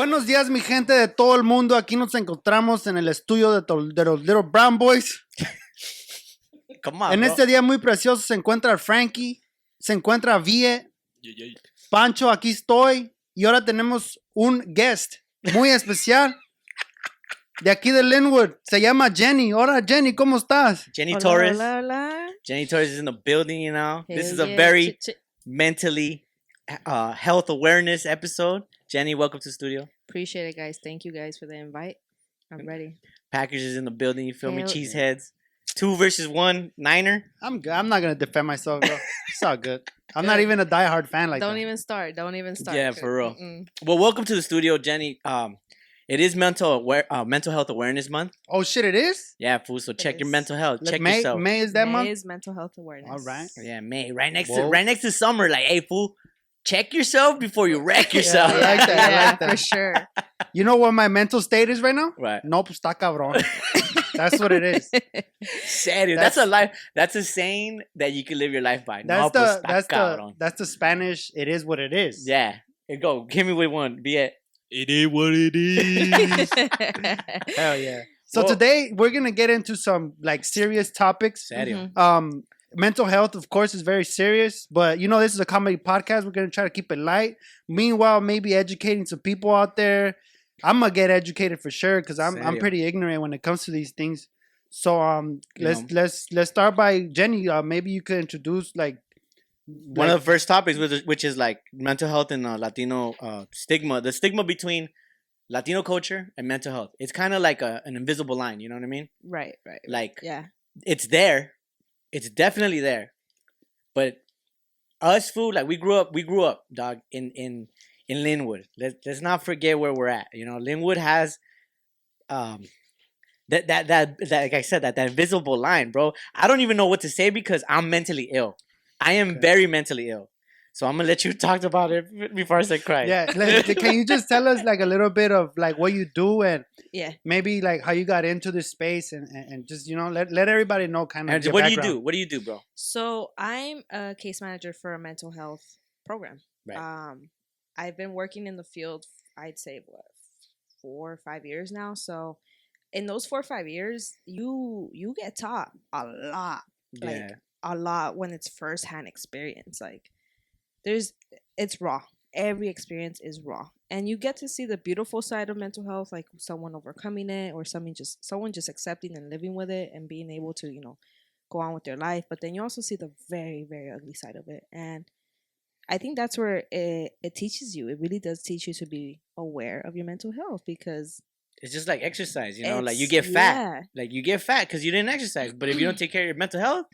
Buenos días, mi gente de todo el mundo. Aquí nos encontramos en el estudio de los Little Brown Boys. Come on, en bro. este día muy precioso se encuentra Frankie, se encuentra Vie, Pancho, aquí estoy. Y ahora tenemos un guest muy especial de aquí de Lynwood. Se llama Jenny. Hola, Jenny, ¿cómo estás? Jenny Hola, Torres. hola, hola. Jenny Torres is in the building, you know. This Hell is a yeah. very Ch- ch- mentally health awareness episode. Jenny, welcome to the studio. Appreciate it, guys. Thank you guys for the invite. I'm ready. Packers is in the building, you feel me? Hell yeah. Cheeseheads. 2 versus 1, Niner. I'm good. I'm not going to defend myself, bro. It's all good. I'm not even a diehard fan like Don't that. even start. Don't even start. Yeah, for real. Mm-mm. Well, welcome to the studio, Jenny. It is mental health awareness month. Oh, shit, it is? Yeah, fool. So check your is. mental health. Like Check May, yourself. May is that May month? is mental health awareness. All right. Yeah, May. Right next to summer. Like, hey, fool, check yourself before you wreck yourself. I like that. I Yeah, like that. for sure. You know what my mental state is right now? Right. No, pues está cabrón. That's what it is. Serio. That's a life. That's a saying that you can live your life by. That's No, pues, está the cabrón. that's the Spanish. It is what it is. Yeah. Here go. Give me with one. Be it. It is what it is. Hell yeah. So Whoa. today we're gonna get into some like serious topics. Serio. Mhm. Mental health, of course, is very serious, but you know this is a comedy podcast. We're gonna try to keep it light. Meanwhile, maybe educating some people out there. I'm gonna get educated for sure because I'm Serio. pretty ignorant when it comes to these things. So You let's start by Jenny. Maybe you could introduce One of the first topics, which is like mental health and Latino stigma. The stigma between Latino culture and mental health. It's kind of like an invisible line. You know what I mean? Right. Like Yeah. it's there. It's definitely there. But us, food, like we grew up, dog, in Lynwood. Let's not forget where we're at. You know, Lynwood has that like I said, that invisible line, bro. I don't even know what to say because I'm mentally ill. I am very mentally ill. So I'm gonna let you talk about it before I start crying. Yeah, can you just tell us like a little bit of like what you do and Yeah. maybe like how you got into this space and just let everybody know kind of And your what background. do you do? What do you do, bro? So I'm a case manager for a mental health program. Right. I've been working in the field, I'd say, 4 or 5 years now. So in those 4 or 5 years, you get taught a lot. Yeah. A lot when it's firsthand experience. Like it's raw. Every experience is raw, and you get to see the beautiful side of mental health, like someone overcoming it, or someone just accepting and living with it, and being able to go on with their life. But then you also see the very, very ugly side of it, and I think that's where it teaches you. It really does teach you to be aware of your mental health because It's just like exercise, you know, like it's- you get fat. yeah. Like you get fat because you didn't exercise. But if you don't take care of your mental health,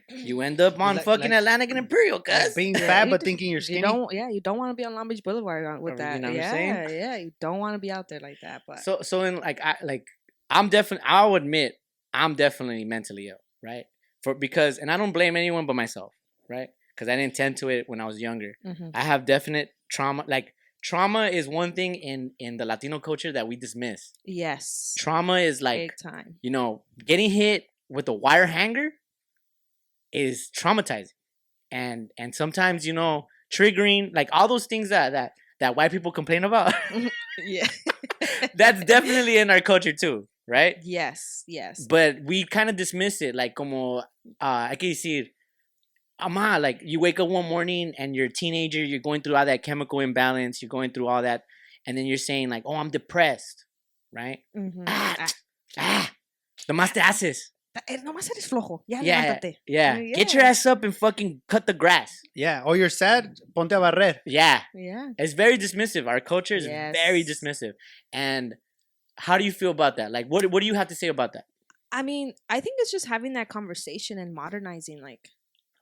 you end up on fucking Atlantic and Imperial, cuz. being Yeah, fat you but just- thinking you're skinny. You don't want to be on Long Beach Boulevard with that. You know what I'm yeah, saying? yeah, you don't want to be out there like that. But So in I'll admit I'm definitely mentally ill, right? And I don't blame anyone but myself, right? Because I didn't tend to it when I was younger. Mhm. I have definite trauma. Like trauma is one thing in the Latino culture that we dismiss. yes, Trauma is like, big time. you know, getting hit with a wire hanger is traumatizing. And sometimes, you know, triggering, like all those things that white people complain about. Yeah. That's definitely in our culture too, right? Yes. But we kind of dismiss it, like como, hay que decir, like you wake up one morning and you're a teenager, you're going through all that chemical imbalance, you're going through all that, and then you're saying like, oh, I'm depressed, right? Mhm. Nomás te haces. Nomás eres flojo. Ya, Yeah, levántate. yeah. Yeah. Get your ass up and fucking cut the grass. Yeah, or you're sad, ponte a barrer. Yeah. Yeah. It's very dismissive. Our culture is very Yes. dismissive. And how do you feel about that? Like, what do you have to say about that? I mean, I think it's just having that conversation and modernizing, like,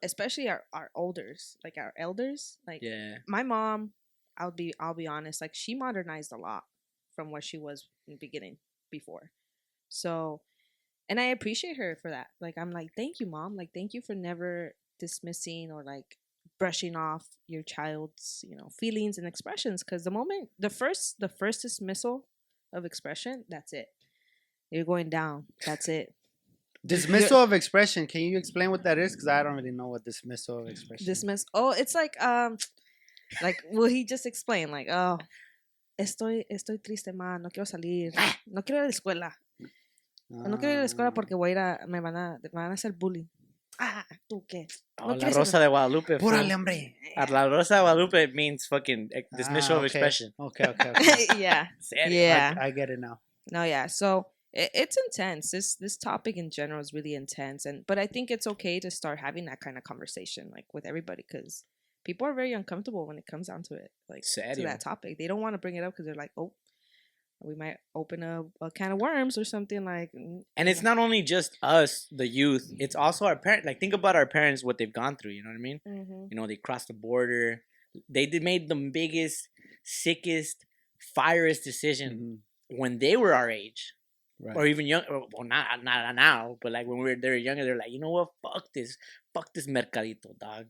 especially our elders, like our elders. Like, Yeah. my mom, I'll be honest, like she modernized a lot from what she was in the beginning before. So, and I appreciate her for that. Like, I'm like, thank you, mom. Like, thank you for never dismissing or like brushing off your child's, feelings and expressions. Because the first dismissal of expression, that's it. You're going down. That's it. Dismissal of expression. Can you explain what that is? Because I don't really know what dismissal of expression. Dismiss. Oh, it's like what he just explained. Like, oh, estoy triste, ma, no quiero salir, no quiero ir a la escuela. No quiero ir a la escuela porque voy a ir a, me van a hacer bullying. Ah, ¿tú qué? Oh, No La quieres ir a Rosa de Guadalupe. Púrale, hombre. La Rosa de Guadalupe means fucking dismissal of Okay. expression. Okay. Yeah. Serio? Yeah. I get it now. No, yeah. So it's intense. This topic in general is really intense, but I think it's okay to start having that kind of conversation, like with everybody, because people are very uncomfortable when it comes down to it, like to Serio? that topic. They don't want to bring it up because they're like, oh, we might open a can of worms or something like. And it's not only just us, the youth. It's also our parents. Like, think about our parents, what they've gone through. You know what I mean? Mm-hmm. You know, they crossed the border. They made the biggest, sickest, firest decision when they were our age. Right. Or even young. Well, not now, but like when they were younger, they're like, you know what? Fuck this mercadito, dog.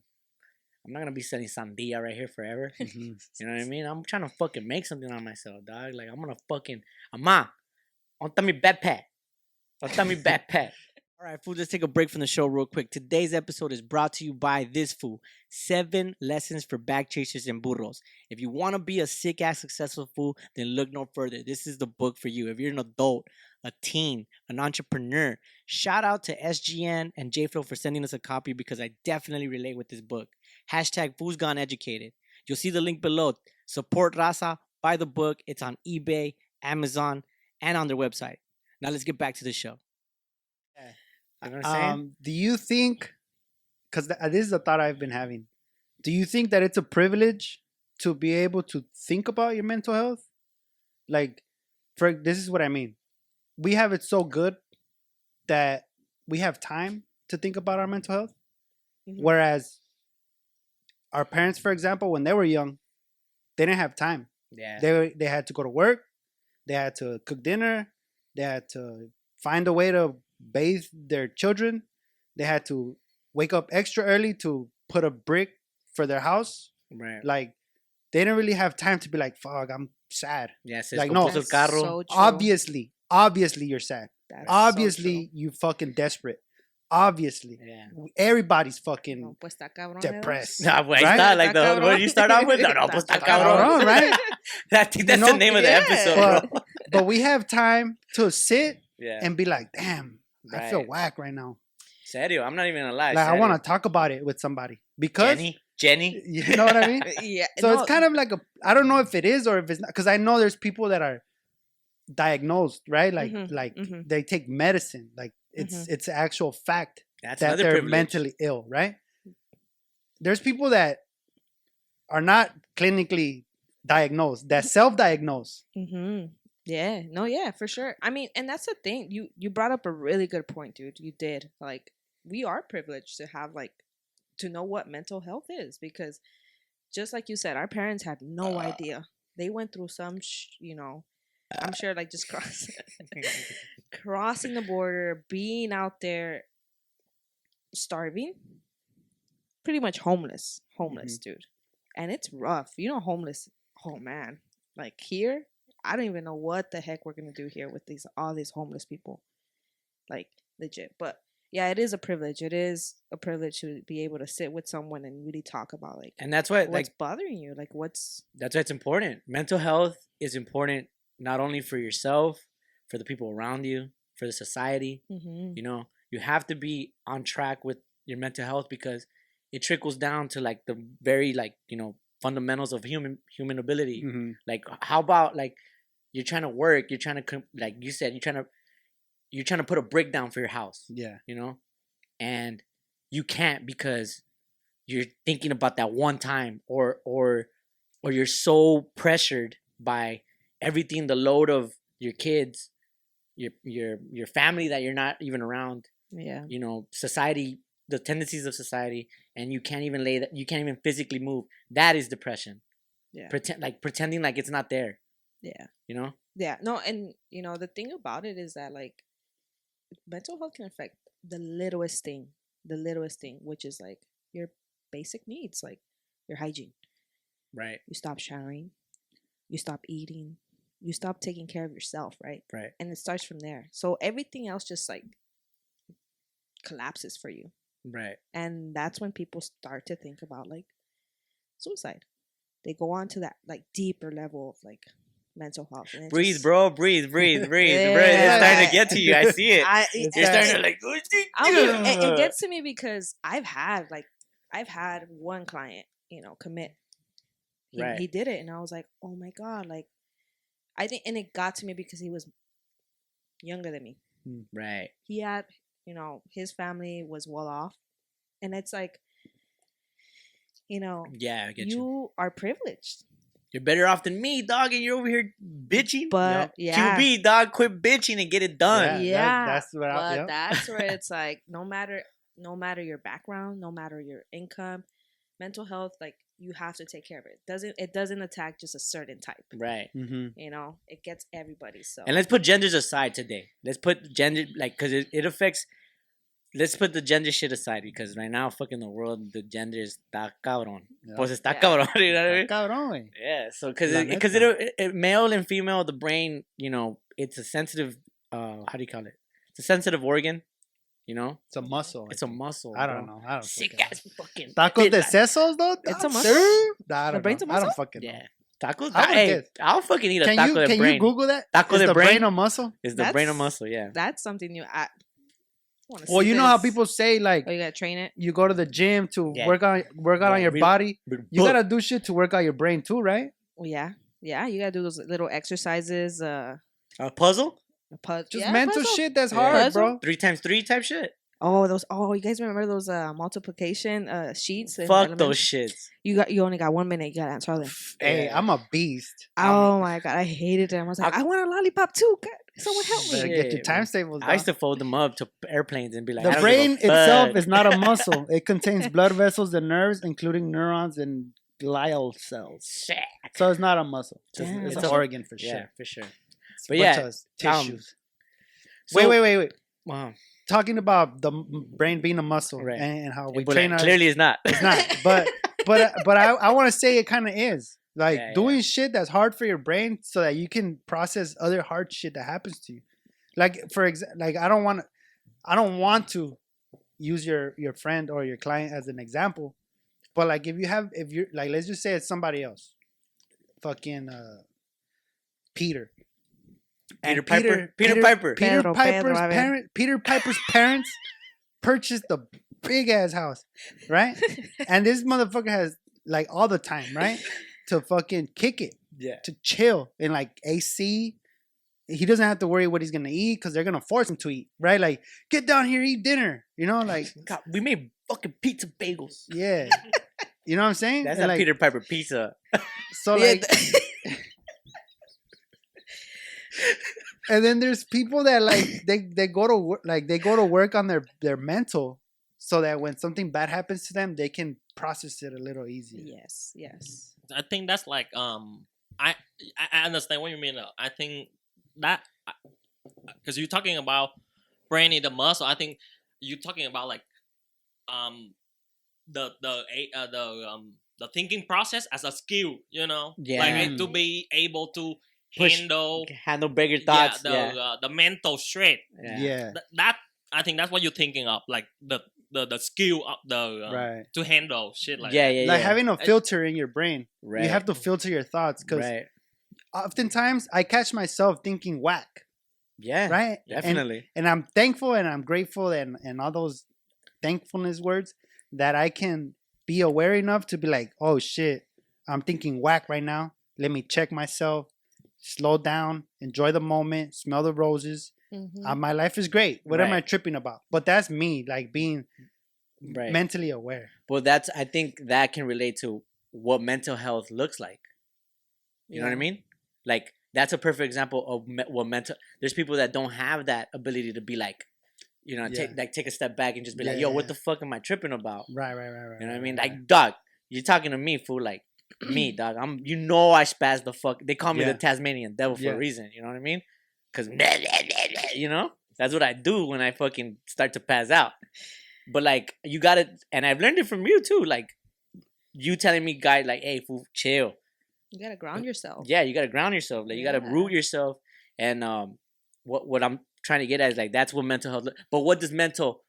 I'm not gonna be selling sandía right here forever. You know what I mean? I'm trying to fucking make something on myself, dog. Like, I'm gonna fucking... Ama, onta mi backpack. Onta mi backpack. All right, fool, let's take a break from the show real quick. Today's episode is brought to you by this fool. 7 lessons for back chasers and burros. If you want to be a sick-ass successful fool, then look no further. This is the book for you. If you're an adult, a teen, an entrepreneur, shout out to SGN and JFlow for sending us a copy because I definitely relate with this book. Hashtag Fools Gone Educated. You'll see the link below. Support Raza, buy the book. It's on eBay, Amazon, and on their website. Now let's get back to the show. You know what I'm saying? Do you think, because this is a thought I've been having, do you think that it's a privilege to be able to think about your mental health? Like, this is what I mean. We have it so good that we have time to think about our mental health. Mm-hmm. Whereas our parents, for example, when they were young, they didn't have time. Yeah. They had to go to work. They had to cook dinner. They had to find a way to bathe their children. They had to wake up extra early to put a brick for their house. Right. Like, they didn't really have time to be like, fuck, I'm sad. Yeah, like, no, el carro. So obviously you're sad. That's Obviously you fucking desperate. Obviously. Yeah. Everybody's fucking No, pues está cabrón, depressed. Nah, pues, Right? está, like Está what you start off with? No, pues está cabrón. Right? I think that's the name of the episode, bro. But we have time to sit Yeah. and be like, damn, I feel Right. whack right now. Serio, I'm not even gonna lie. Like, I serio. want to talk about it with somebody. Because, Jenny. you know what I mean? Yeah. So no, it's kind of like I don't know if it is or if it's not, because I know there's people that are diagnosed, right? Like, Mhm. they take medicine. Like, it's actual fact That's that another they're privilege. mentally ill, right? There's people that are not clinically diagnosed, that self-diagnose. Mm-hmm. Yeah. No, yeah, for sure. I mean, and that's the thing. You brought up a really good point, dude. You did. Like, we are privileged to have, like, to know what mental health is, because just like you said, our parents had no idea. They went through some, I'm sure, like, just crossing the border, being out there, starving, pretty much homeless, dude. And it's rough. You know, homeless. Oh man, like here, I don't even know what the heck we're gonna do here with all these homeless people. Like, legit. But yeah, it is a privilege. It is a privilege to be able to sit with someone and really talk about, like, And that's what, what's like, bothering you, like what's. that's why it's important. Mental health is important not only for yourself, for the people around you, for the society. Mm-hmm. You know, you have to be on track with your mental health because it trickles down to, like, the very, like, fundamentals of human ability. Mm-hmm. Like, how about, like, you're trying to work, you're trying to, like you said, you're trying to put a brick down for your house. Yeah. And you can't because you're thinking about that one time, or you're so pressured by everything, the load of your kids, your family that you're not even around. Yeah. Society, the tendencies of society, and you can't even you can't even physically move. That is depression. Yeah. Pretending like it's not there. Yeah. Yeah. No, and the thing about it is that, like, mental health can affect the littlest thing, which is, like, your basic needs, like your hygiene. Right. You stop showering, you stop eating, you stop taking care of yourself, right? Right. And it starts from there. So everything else just, like, collapses for you. Right. And that's when people start to think about, like, suicide. They go on to that, like, deeper level of, like, mental health. And it Breathe, just- bro. Breathe. Bro, it's Yeah. starting to get to you. I see it. It's You're starting to like. it gets to me because I've had one client, commit. Right. He did it, and I was like, oh my god, like, I think, and it got to me because he was younger than me. Right. He had, his family was well off, and it's like, Yeah, I get you. you are privileged. You're better off than me, dog, and you're over here bitching. But yeah, QB, dog, quit bitching and get it done. yeah, that's what but that's where it's like, no matter your background, no matter your income, mental health, like, you have to take care of it. It doesn't attack just a certain type. Right. It gets everybody. So, And let's put genders aside today. Let's put gender, like, because it affects. Let's put the gender shit aside, because right now, fucking the world, the gender is está cabrón. Yeah. Pues está Yeah. cabrón, you know what I mean? Cabrón, güey. Yeah, so La because neta. it male and female, the brain, it's a sensitive, how do you call it? It's a sensitive organ, It's a muscle. It's a muscle. I don't bro. know. I don't Sick fucking ass fucking Tacos de bitch. sesos, though? It's a dog? muscle? Sure? Nah, I The don't brain's a know. I don't muscle? fucking know. Yeah, tacos. I would Hey, guess. I'll fucking eat a Can taco de you brain. Google that? Taco Is de the brain? brain a muscle? Is the brain a That's- muscle? Yeah. that's something new. I want to Well, you know how people say, like, Oh, you gotta train it. you go to the gym to Yeah. work out Yeah, on your really- body. You But- gotta do shit to work out your brain too, right? Well, yeah. You gotta do those little exercises. a puzzle. Just mental puzzle. shit that's Yeah. hard, Puzzle? bro. 3x3 type shit. Oh, you guys remember those multiplication sheets? in Fuck element- those shits. You only got 1 minute. You gotta answer them. Hey, Yeah. I'm a beast. Oh my god, I hated them. I was like, I want a lollipop too. God, someone help Better me. get your Shit, times tables. I used dog. to fold them up to airplanes and be like, I The don't brain give a itself fuck. is not a muscle. It contains blood vessels and nerves, including neurons and glial cells. Shit. So it's not a muscle. Damn. It's It's an a- organ for Yeah, sure. for sure. It's But a bunch yeah, of tissues. So- Wait. Wow. Talking about the brain being a muscle Right. and how we But train like, our. clearly it's not. It's not, but I want to say it kind of is. Like Yeah, doing shit that's hard for your brain so that you can process other hard shit that happens to you. Like like I don't want to use your friend or your client as an example, but like if you're like, let's just say it's somebody else, fucking Peter. And Peter Piper. Pedro, a ver. Peter Piper's parents purchased a big ass house, right? And this motherfucker has like all the time, right? To fucking kick it, Yeah. to chill in like AC. He doesn't have to worry what he's gonna eat because they're gonna force him to eat, right? Like, get down here, eat dinner. Like, God, we made fucking pizza bagels. yeah. You know what I'm saying? That's And, not like, Peter Piper pizza. So Yeah, like, and then there's people that like they go to work, like they go to work on their mental, so that when something bad happens to them, they can process it a little easier. Yes. I think that's like I understand what you mean. I think that because you're talking about brain in the muscle. I think you're talking about like the thinking process as a skill. Yeah. like to be able to Push- handle bigger thoughts. the mental straight. Yeah. That I think that's what you're thinking of, like the skill of the Right. to handle shit like Yeah, that. yeah, Like yeah. having a filter in your brain. Right. You have to filter your thoughts because Right. oftentimes I catch myself thinking whack, Yeah. right? Definitely. And I'm thankful and I'm grateful and all those thankfulness words that I can be aware enough to be like, oh shit, I'm thinking whack right now. Let me check myself, slow down, enjoy the moment, smell the roses. Mhm. My life is great. What am I Right. tripping about? But that's me, like being Right. mentally aware. Well, I think that can relate to what mental health looks like. You know what I mean? Like, that's a perfect example of what mental. There's people that don't have that ability to be like, take a step back and just be like, yo, what the fuck am I tripping about? Right. You know what I mean? Like, dog, you're talking to me, fool. Like, me, dog. I spaz the fuck. They call me Yeah. the Tasmanian devil for Yeah. a reason. You know what I mean? Because, that's what I do when I fucking start to pass out. But, like, you gotta, and I've learned it from you, too. Like, you telling me, guy, like, hey, fool, chill. You gotta ground yourself. Yeah, you gotta ground yourself. Like, you gotta Yeah. root yourself. And what I'm trying to get at is, like, that's what mental health. But what does mental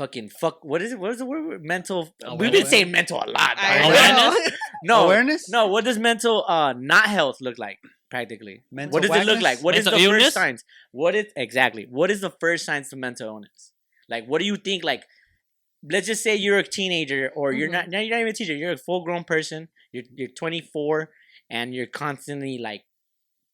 fucking fuck. What is it? What is the word? Mental. We've been Awareness. saying mental a lot. I dog. Awareness? No. Awareness? No. What does mental not health look like? Practically. Mental What does it look whackness? like? What is the Mental illness? first signs? What is exactly? What is the first signs to mental illness? Like, what do you think? Like, let's just say you're a teenager, or you're not. Now you're not even a teenager. You're a full grown person. You're 24, and you're constantly like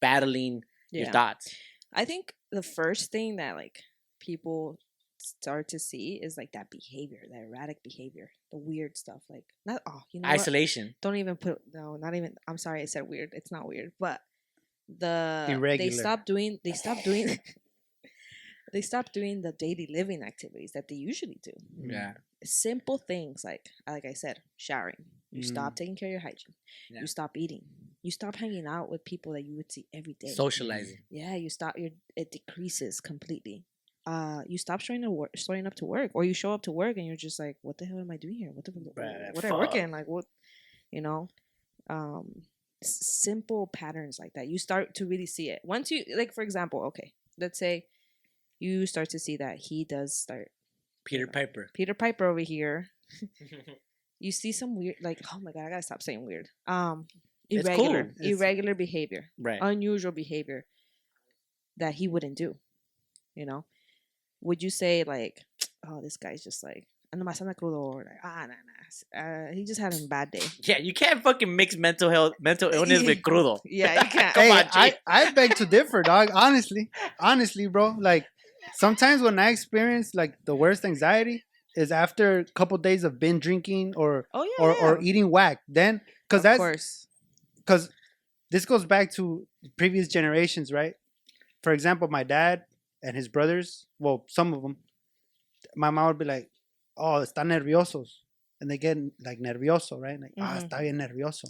battling your thoughts. I think the first thing that like people start to see is like that behavior, that erratic behavior, the weird stuff. Like not you know what? Isolation. Don't even put not even. I'm sorry, I said weird. It's not weird, but they Irregular. stopped doing they stopped doing the daily living activities that they usually do. Yeah. Simple things like I said, showering. You stop taking care of your hygiene. Yeah. You stop eating. You stop hanging out with people that you would see every day. Socializing. Yeah, you stop. It decreases completely. You stop showing up to work, or you show up to work and you're just like, what the hell am I doing here? What I work in? Like what, you know, simple patterns like that. You start to really see it once you like. For example, okay, let's say you start to see that he does start Peter Piper. Peter Piper over here. You see some weird, like, oh my god, I gotta stop saying weird. It's Irregular, cool. irregular behavior, Right. unusual behavior that he wouldn't do. You know, would you say like, oh, this guy's just like, ando más anda crudo, or like, nah, he just had a bad day. Yeah, you can't fucking mix mental illness with crudo. Yeah, you can't. Hey, on, G. I beg to differ, dog. Honestly, bro. Like sometimes when I experience like the worst anxiety is after a couple days of binge drinking or Oh yeah, or eating whack. Then of course. because this goes back to previous generations, right? For example, my dad and his brothers, well, some of them, my mom would be like, "Oh, están nerviosos," and they get like nervioso, right? Like, está bien nervioso.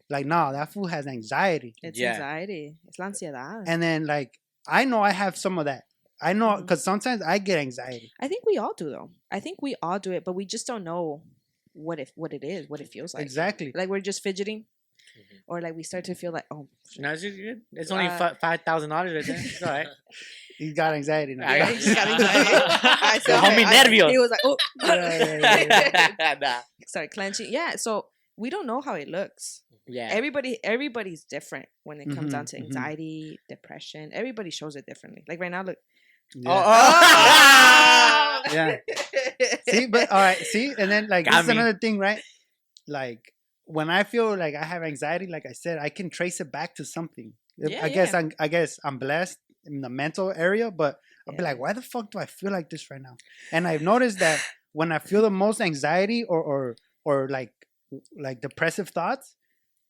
Like, no, that fool has anxiety. It's Yeah. anxiety. It's la ansiedad. And then like, I know I have some of that. I know because sometimes I get anxiety. I think we all do though. I think we all do it, but we just don't know what it is, what it feels like. Exactly. Like we're just fidgeting, or like we start to feel like, oh, No, it's good. It's only $5,000 right there. It's all right. He's got anxiety now. I yeah, got- he just got anxiety. I The homie nervio. He was like, oh, Nah. start clenching. Yeah, so we don't know how it looks. Yeah. Everybody's different when it comes down to Mhm, mhm. anxiety, depression. Everybody shows it differently. Like right now, look. Oh. Yeah. See, but all right, see, and then like Got this is me. another thing, right? Like when I feel like I have anxiety, like I said, I can trace it back to something. Yeah, I guess I'm blessed in the mental area, but I'll be Yeah. like, why the fuck do I feel like this right now? And I've noticed that when I feel the most anxiety or like depressive thoughts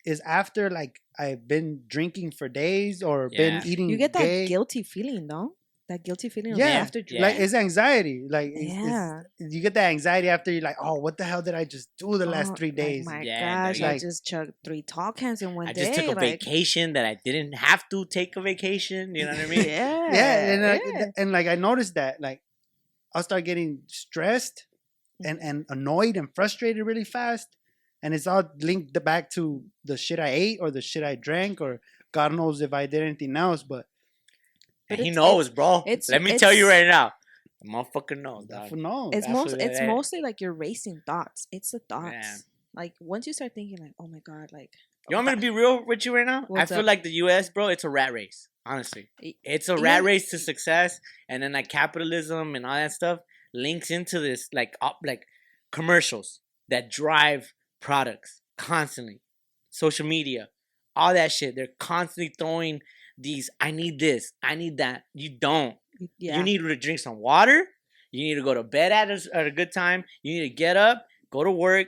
is after like I've been drinking for days or been Yeah. eating. You get that gay. guilty feeling, though. That guilty feeling Yeah, after yeah. drinking. Like it's anxiety. Like Yeah. you get that anxiety after you're like, oh, what the hell did I just do the last 3 days? Like, my Yeah, gosh, no, I like- just chugged 3 tall cans in one I day. just took a like, vacation that I didn't have to take a vacation. You know what I mean? Yeah. Yeah, and like I noticed that like I'll start getting stressed and annoyed and frustrated really fast, and it's all linked back to the shit I ate or the shit I drank or God knows if I did anything else, but And But he it's- knows, bro. it's- Let me tell you it's- right now. The motherfucker knows, dog. no. It's Absolutely. mostly like you're racing thoughts. It's the thoughts. Yeah. Like once you start thinking like, oh my god, like You want me to be real with you right now? What's I feel up? like the U.S., bro, it's a rat race. Honestly, it's a rat race to success, and then like capitalism and all that stuff links into this like commercials that drive products constantly, social media, all that shit. They're constantly throwing these. I need this. I need that. You don't. yeah. You need to drink some water. You need to go to bed at a good time. You need to get up, go to work,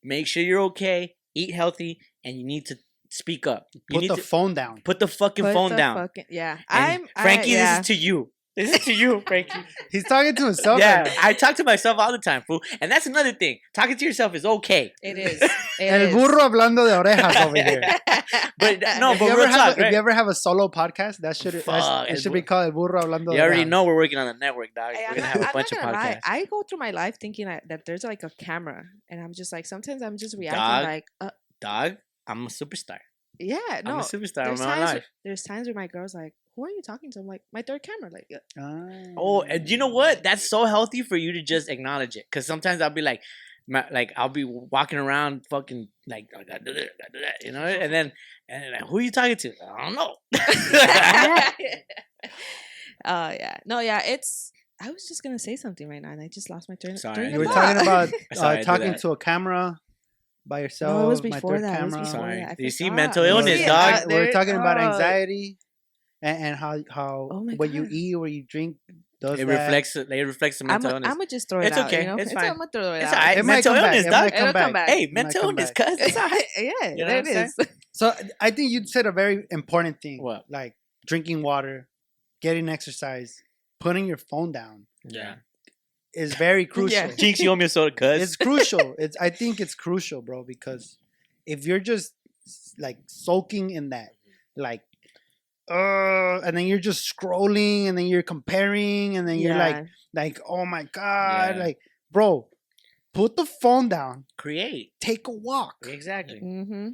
make sure you're okay, eat healthy, and you need to speak up. You Put need the to phone down. put the fucking Put phone the down. yeah. And Frankie, this is to you. This is to you, Frankie. He's talking to himself. Yeah, right now. I talk to myself all the time, fool. And that's another thing. Talking to yourself is okay. It is. El burro hablando de orejas over here. But no, If but you, real ever have, talk, if right? you ever have a solo podcast, that should Fuck, it should be called El burro hablando You de already orejas. know we're working on the network, dog. Hey, We're I'm gonna not- have a I'm bunch of not gonna lie. podcasts. I go through my life thinking that there's like a camera, and I'm just like sometimes I'm just reacting Dog. like, Dog, I'm a superstar. yeah, no. I'm a superstar in There's my times, life. there's times where my girl's like, who are you talking to? I'm like, my third camera. Like, Oh, and you know what? That's so healthy for you to just acknowledge it. Because sometimes I'll be like, I'll be walking around fucking like, you know, and then like, who are you talking to? I don't know. yeah. No, yeah, it's. I was just gonna say something right now, and I just lost my train. Sorry. You were talking about Sorry, I do talking that. to a camera by yourself. No, it was my before third that. It was camera. before Sorry. that. I You see, forgot. mental You illness, see, dog. we were talking about Oh. anxiety and how Oh my what you God. eat or you drink does It that. reflects the mental illness. I'm gonna just throw it It's out. okay. You know? It's fine. I'm gonna throw it It's out. all right. It might Mental come back. illness, It dog. might come It'll come back. back. Hey, It might mental come illness, back. cuz. It's all right. Yeah, You know there what it I'm is. So I think you said a very important thing. What? Like drinking water, getting exercise, putting your phone down Yeah. is very crucial. Yeah. Jinx, you owe me a soda, cuz. It's crucial. I think it's crucial, bro, because if you're just like soaking in that, like, and then you're just scrolling, and then you're comparing, and then you're like, oh my god, Yeah. like, bro, put the phone down, Create. take a walk. Exactly. Mm-hmm.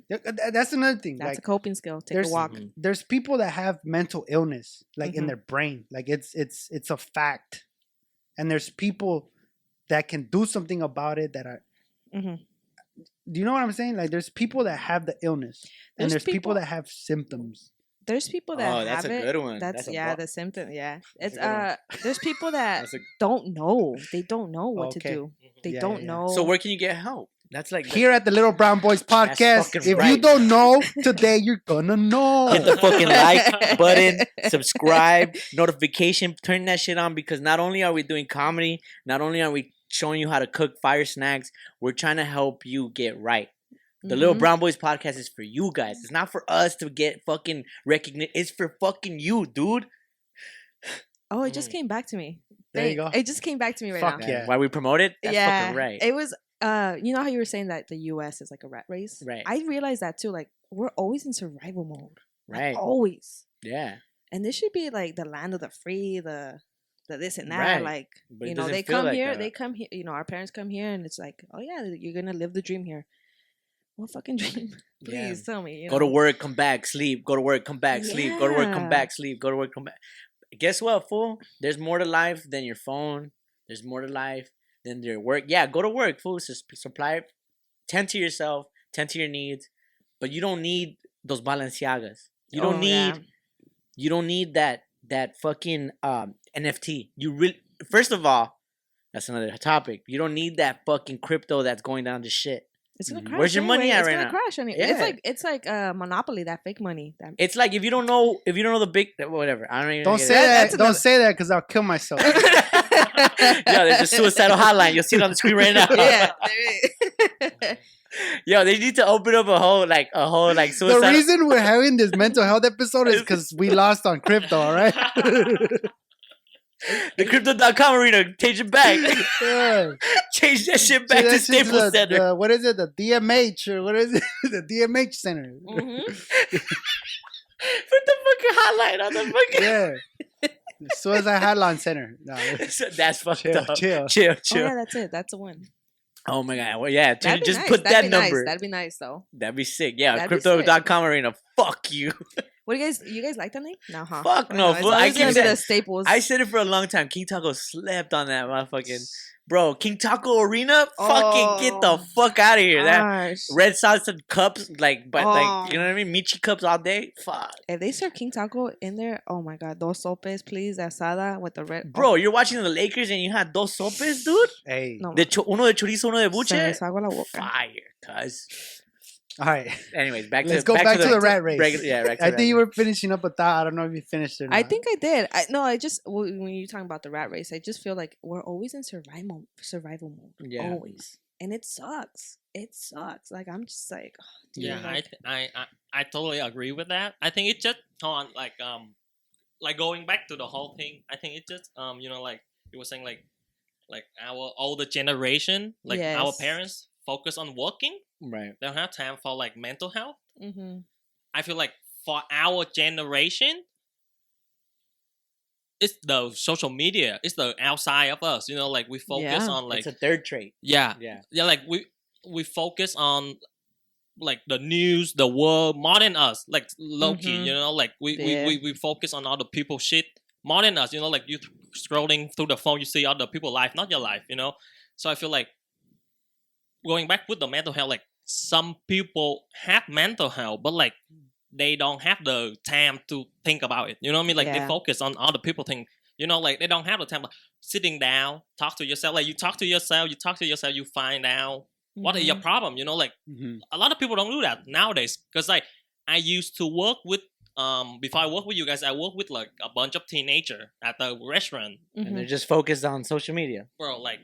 That's another thing. That's Like, a coping skill. Take a there's- walk. Mhm. there's people that have mental illness, like in Mhm. their brain, like it's a fact, and there's people that can do something about it that are. Mm-hmm. Do you know what I'm saying? Like, there's people that have the illness, and There's there's people people- that have symptoms. There's people that Oh, have that's a it. good one. That's That's a yeah, bo- the symptom. Yeah, That's it's a good one. there's people that That's a- don't know. They don't know what to Okay. do. They Yeah, don't yeah, yeah. know. So where can you get help? That's like Here at the Little Brown Boys podcast, fucking if you right. don't know today, you're gonna know. hit the fucking like button, subscribe, notification, turn that shit on, because not only are we doing comedy, not only are we showing you how to cook fire snacks, we're trying to help you get right. The Little Mhm. Brown Boys podcast is for you guys. It's not for us to get fucking recognition. It's for fucking you, dude. Oh, it just came back to me. There you go. It just came back to me right Fuck now. yeah. Why we promote it? That's yeah, fucking right. It was. You know how you were saying that the U.S. is like a rat race. Right. I realized that too. Like we're always in survival mode. Like, Right. always. Yeah. And this should be like the land of the free, the this and that. Right. Like But it you know, doesn't they feel come like here. that. They come here. You know, our parents come here, and it's like, oh yeah, you're gonna live the dream here. What fucking dream? Yeah. Please tell me. You Go to know? work, come back, sleep. Go to work, come back, sleep. Go to work, come Yeah. back, sleep. Go to work, come back. Guess what, fool? There's more to life than your phone. There's more to life than your work. Yeah, go to work, fool. Supply, tend to yourself, tend to your needs. But you don't need those Balenciagas. You don't Oh, need. yeah. You don't need that fucking NFT. You really. First of all, that's another topic. You don't need that fucking crypto that's going down to shit. It's gonna Mhm. crash. Where's your money anyway. at It's right gonna now? crash anyway. Yeah. It's like Monopoly, that fake money. That It's like if you don't know the big whatever. I don't even Don't get say it. that. That's Don't another- say that because I'll kill myself. Yo, there's a suicidal hotline. You'll see it on the screen right now. yeah. There is. Yo, they need to open up a whole The suicide. reason we're having this mental health episode is because we lost on crypto, all right? The crypto.com arena, change it back. Yeah. Change that shit back So to that's just Staples Center. what is it? The DMH or what is it? The DMH Center. Mhm. Put the fucking hotline on the fucking. Yeah. Suicide Hotline Center. No, That's fucked chill, up. chill. Chill, Oh chill. yeah, that's it. That's a win. Oh my god. Well, yeah. That'd be Just nice. put That'd that be number. Nice. That'd be nice though. That'd be sick. Yeah. That'd be sick. Crypto.com arena. Fuck you. What do you guys like that name? No, huh? Fuck no, It's fool. I always keep gonna be saying- the staples. I said it for a long time. King Taco slept on that motherfucking. Bro, King Taco Arena? Fucking get the Oh. fuck out of here. That Gosh. Red Sox and cups, like you know Oh. what I mean? Michi cups all day? Fuck. If they serve King Taco in there, oh my god, dos sopes, please, the asada with the red. Bro, you're watching the Lakers and you had dos sopes, dude? Hey. No. Uno de chorizo, uno de Se me buche? desagua la boca. Fire, cuz. All right. Anyways, back Let's to go back to the rat race. Yeah, back to I the think you rat were finishing up a thought. I don't know if you finished it or not. I think I did. I just when you're talking about the rat race, I just feel like we're always in survival mode. Yeah. Always, and it sucks. It sucks. Like I'm just like, oh, dude, Yeah, like, I totally agree with that. I think it just like going back to the whole thing. I think it just you know, like you were saying, like our older generation, like our Yes. parents focus on working. Right. They don't have time for like mental health. mm-hmm. I feel like for our generation, it's the social media. It's the outside of us. You know, like we focus Yeah. on like It's a third trait. yeah, Yeah. yeah, like we focus on like the news, the world more than us. Like low key, Mhm. you know, like Yeah. we focus on other people's shit more than us. You know, like you scrolling through the phone, you see other people's life, not your life. You know, so I feel like going back with the mental health, like some people have mental health, but like they don't have the time to think about it. You know what I mean? Like they Yeah. focus on other people thing. You know, like they don't have the time. Like, sitting down, talk to yourself. Like you talk to yourself, you find out what is your Mhm. problem. You know, like a lot of people don't do that nowadays. Cause like I used to work with before I work with you guys, I work with like a bunch of teenager at the restaurant. And they're Mhm. just focused on social media. Bro, like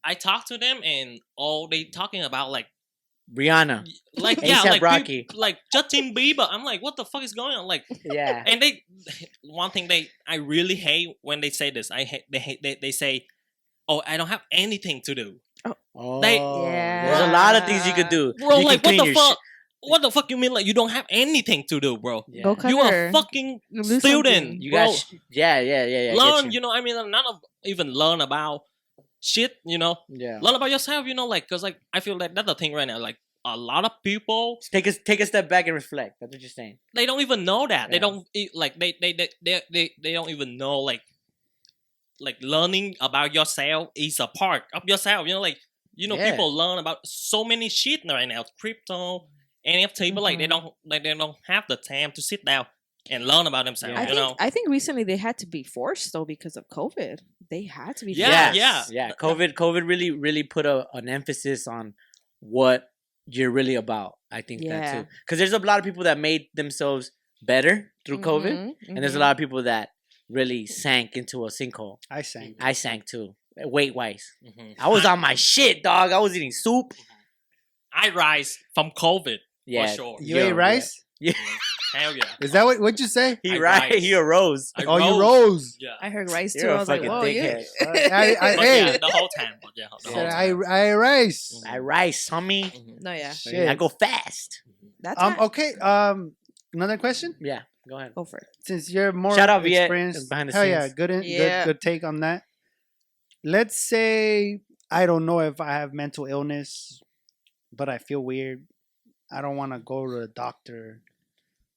I talk to them and all they talking about like Rihanna. yeah, A$AP like Rocky. like Justin Bieber. I'm like, what the fuck is going on? Like, Yeah. and they one thing I really hate when they say this. I hate they say, oh, I don't have anything to do. Oh, They- there's a lot of things you could do. Bro, You like can what clean the your fuck? What the fuck you mean? Like you don't have anything to do, bro? Yeah. Go cut You are her. a fucking Do something. student. You bro. got yeah. I get Learn, you. you know. I mean, not even learn about shit. You know, Yeah. learn about yourself. You know, like because like I feel like that's the thing right now. Like a lot of people Take a step back and reflect. That's what you're saying. they don't even know that. They Yeah. don't like they don't even know like learning about yourself is a part of yourself. You know, like Yeah. people learn about so many shit right now, crypto, NFT, but like they don't have the time to sit down and learn about themselves. Yeah. I You think know, I think recently they had to be forced though because of COVID. They had to be Yeah, forced. yeah. COVID really put an emphasis on what you're really about. I think that Yeah. too, because there's a lot of people that made themselves better through COVID, Mhm, and there's a mhm. lot of people that really sank into a sinkhole. I sang. I sank too, weight wise. Mhm. I was on my shit, dog. I was eating soup. I rise from COVID Yeah, for sure. You ate rice? Yeah, Hell yeah. Is that what you say? he I right. rise. He arose. I Oh, you rose. Yeah. I heard rice too. You're I a was like, fucking whoa, you. dickhead. I But hey. yeah, the whole time. But yeah, the whole Said time. I rice. I rise, homie. Mhm. No, yeah, Shit. I go fast. that's right. Okay. Another question. Yeah, go ahead. Go for it. Since you're more Shout out Viet, experienced, behind the hell yeah, scenes. Yeah. good take on that. Let's say I don't know if I have mental illness, but I feel weird. I don't want to go to a doctor.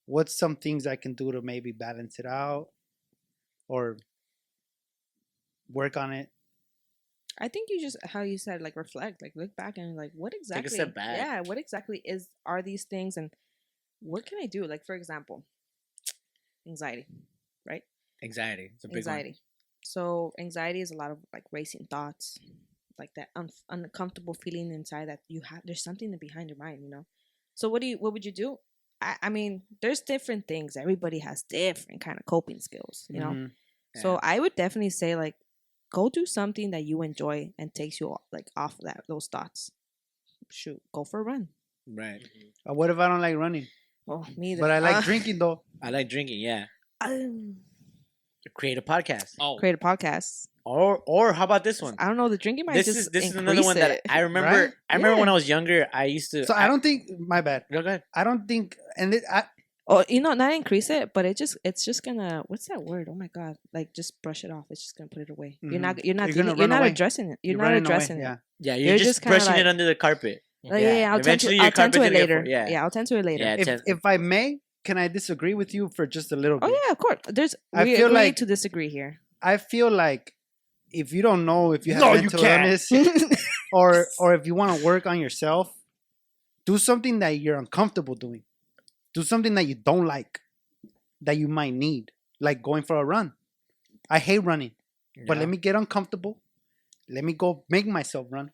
What's some things I can do to maybe balance it out or work on it? I think you just how you said like reflect, like look back and like what exactly? step back. Yeah, what exactly are these things and what can I do? Like for example, anxiety, right? Anxiety. It's a big Anxiety. So anxiety is a lot of like racing thoughts, like that uncomfortable feeling inside that you have. There's something behind your mind, you know. So what would you do? I mean, there's different things. Everybody has different kind of coping skills, you know. Mhm. So I would definitely say like, go do something that you enjoy and takes you like off those thoughts. Shoot, go for a run. one. Right. What if I don't like running? Oh, me either. But I like drinking though. I like drinking. Yeah. Um, Create a podcast. Oh, create a podcast. Or how about this one? I don't know. The drinking might This just is another one that increase it. I remember. Right? I remember when Yeah. I was younger. I used to. So I don't think my bad. Go ahead. I don't think Oh, not increase it, but it's just gonna what's that word? Oh my god! Like just brush it off. It's just gonna put it away. You're not You're gonna run away. addressing it. You're not running away, addressing it. Yeah. Yeah, You're you're just just kinda brushing like- it under the carpet. Like, yeah, I'll tend to Eventually your it carpet's later. gonna get full. Yeah. I'll tend to it later. Yeah. If I may, can I disagree with you for just a little Oh bit? yeah, of course. I We feel agree like- to disagree here. I feel like if you don't know if you have No, you mental can't. illness or if you want to work on yourself, do something that you're uncomfortable doing. Do something that you don't like, that you might need, like going for a run. I hate running, but let me get uncomfortable. Let me go make myself run.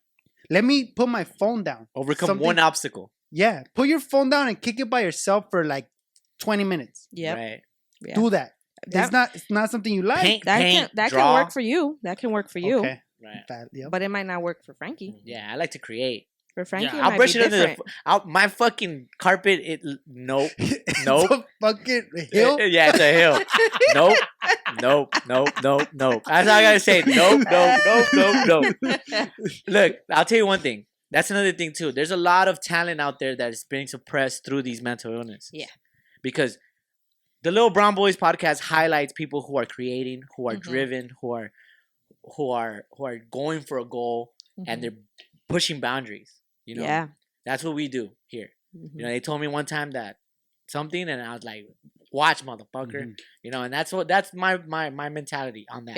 Let me put my phone down. overcome Something- one obstacle. Yeah, put your phone down and kick it by yourself for like 20 minutes. Yep. Right. Yeah. Do that. That- It's not something you like. Paint, That paint, can draw. work for you. That can work for you. Okay. Right. Yep. But it might not work for Frankie. Yeah, I like to create. For Frankie, it I'll might brush be it under different. my fucking carpet. Nope. It's Nope. a fucking hill. Yeah, it's a hill. Nope. Nope. That's all I gotta say. Nope. Look, I'll tell you one thing. That's another thing too. There's a lot of talent out there that is being suppressed through these mental illnesses. Yeah. Because the Little Brown Boys podcast highlights people who are creating, who are Mhm. driven, who are going for a goal, and Mhm. they're pushing boundaries. You know, Yeah. that's what we do here. You know, they told me one time that something, and I was like, "Watch, motherfucker." You know, and that's my mentality on that.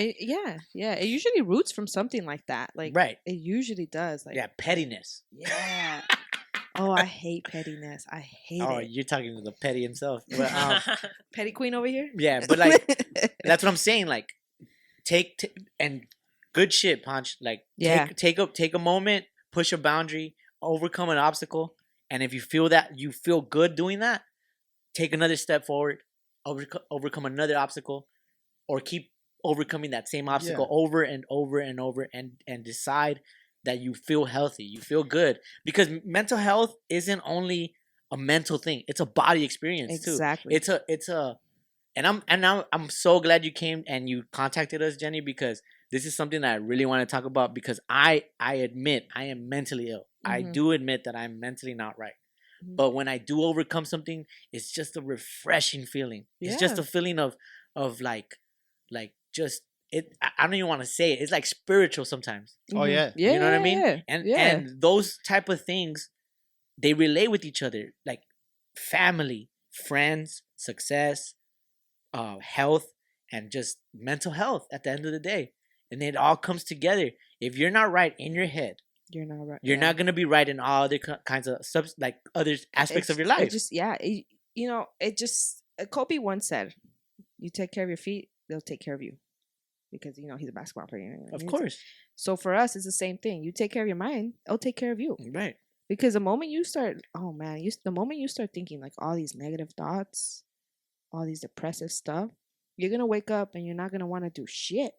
Yeah. It usually roots from something like that. Like, right. It usually does. Like, yeah, pettiness. Yeah. Oh, I hate pettiness. I hate Oh, it. you're talking to the petty himself. But, Petty queen over here. yeah, but like that's what I'm saying. Like, and good shit, Punch. Like, take a moment, push a boundary, overcome an obstacle, and if you feel that you feel good doing that, take another step forward, overcome another obstacle, or keep overcoming that same obstacle over and over and over, and decide that you feel healthy, you feel good, because mental health isn't only a mental thing; it's a body experience too. Exactly. It's a, and I'm so glad you came and you contacted us, Jenny, because this is something that I really want to talk about, because I admit I am mentally ill. I do admit that I'm mentally not right. But when I do overcome something, it's just a refreshing feeling. It's just a feeling of like just it. I don't even want to say it. It's like spiritual sometimes. Oh yeah. You know what I mean? And those type of things, they relate with each other, like family, friends, success, health, and just mental health at the end of the day. And it all comes together. If you're not right in your head, you're not right. You're not gonna be right in all other kinds of like other aspects of your life. Kobe once said, "You take care of your feet, they'll take care of you," because he's a basketball player. Of course. So for us, it's the same thing. You take care of your mind, it'll take care of you. Right. Because the moment you start, the moment you start thinking like all these negative thoughts, all these depressive stuff, you're gonna wake up and you're not gonna want to do shit.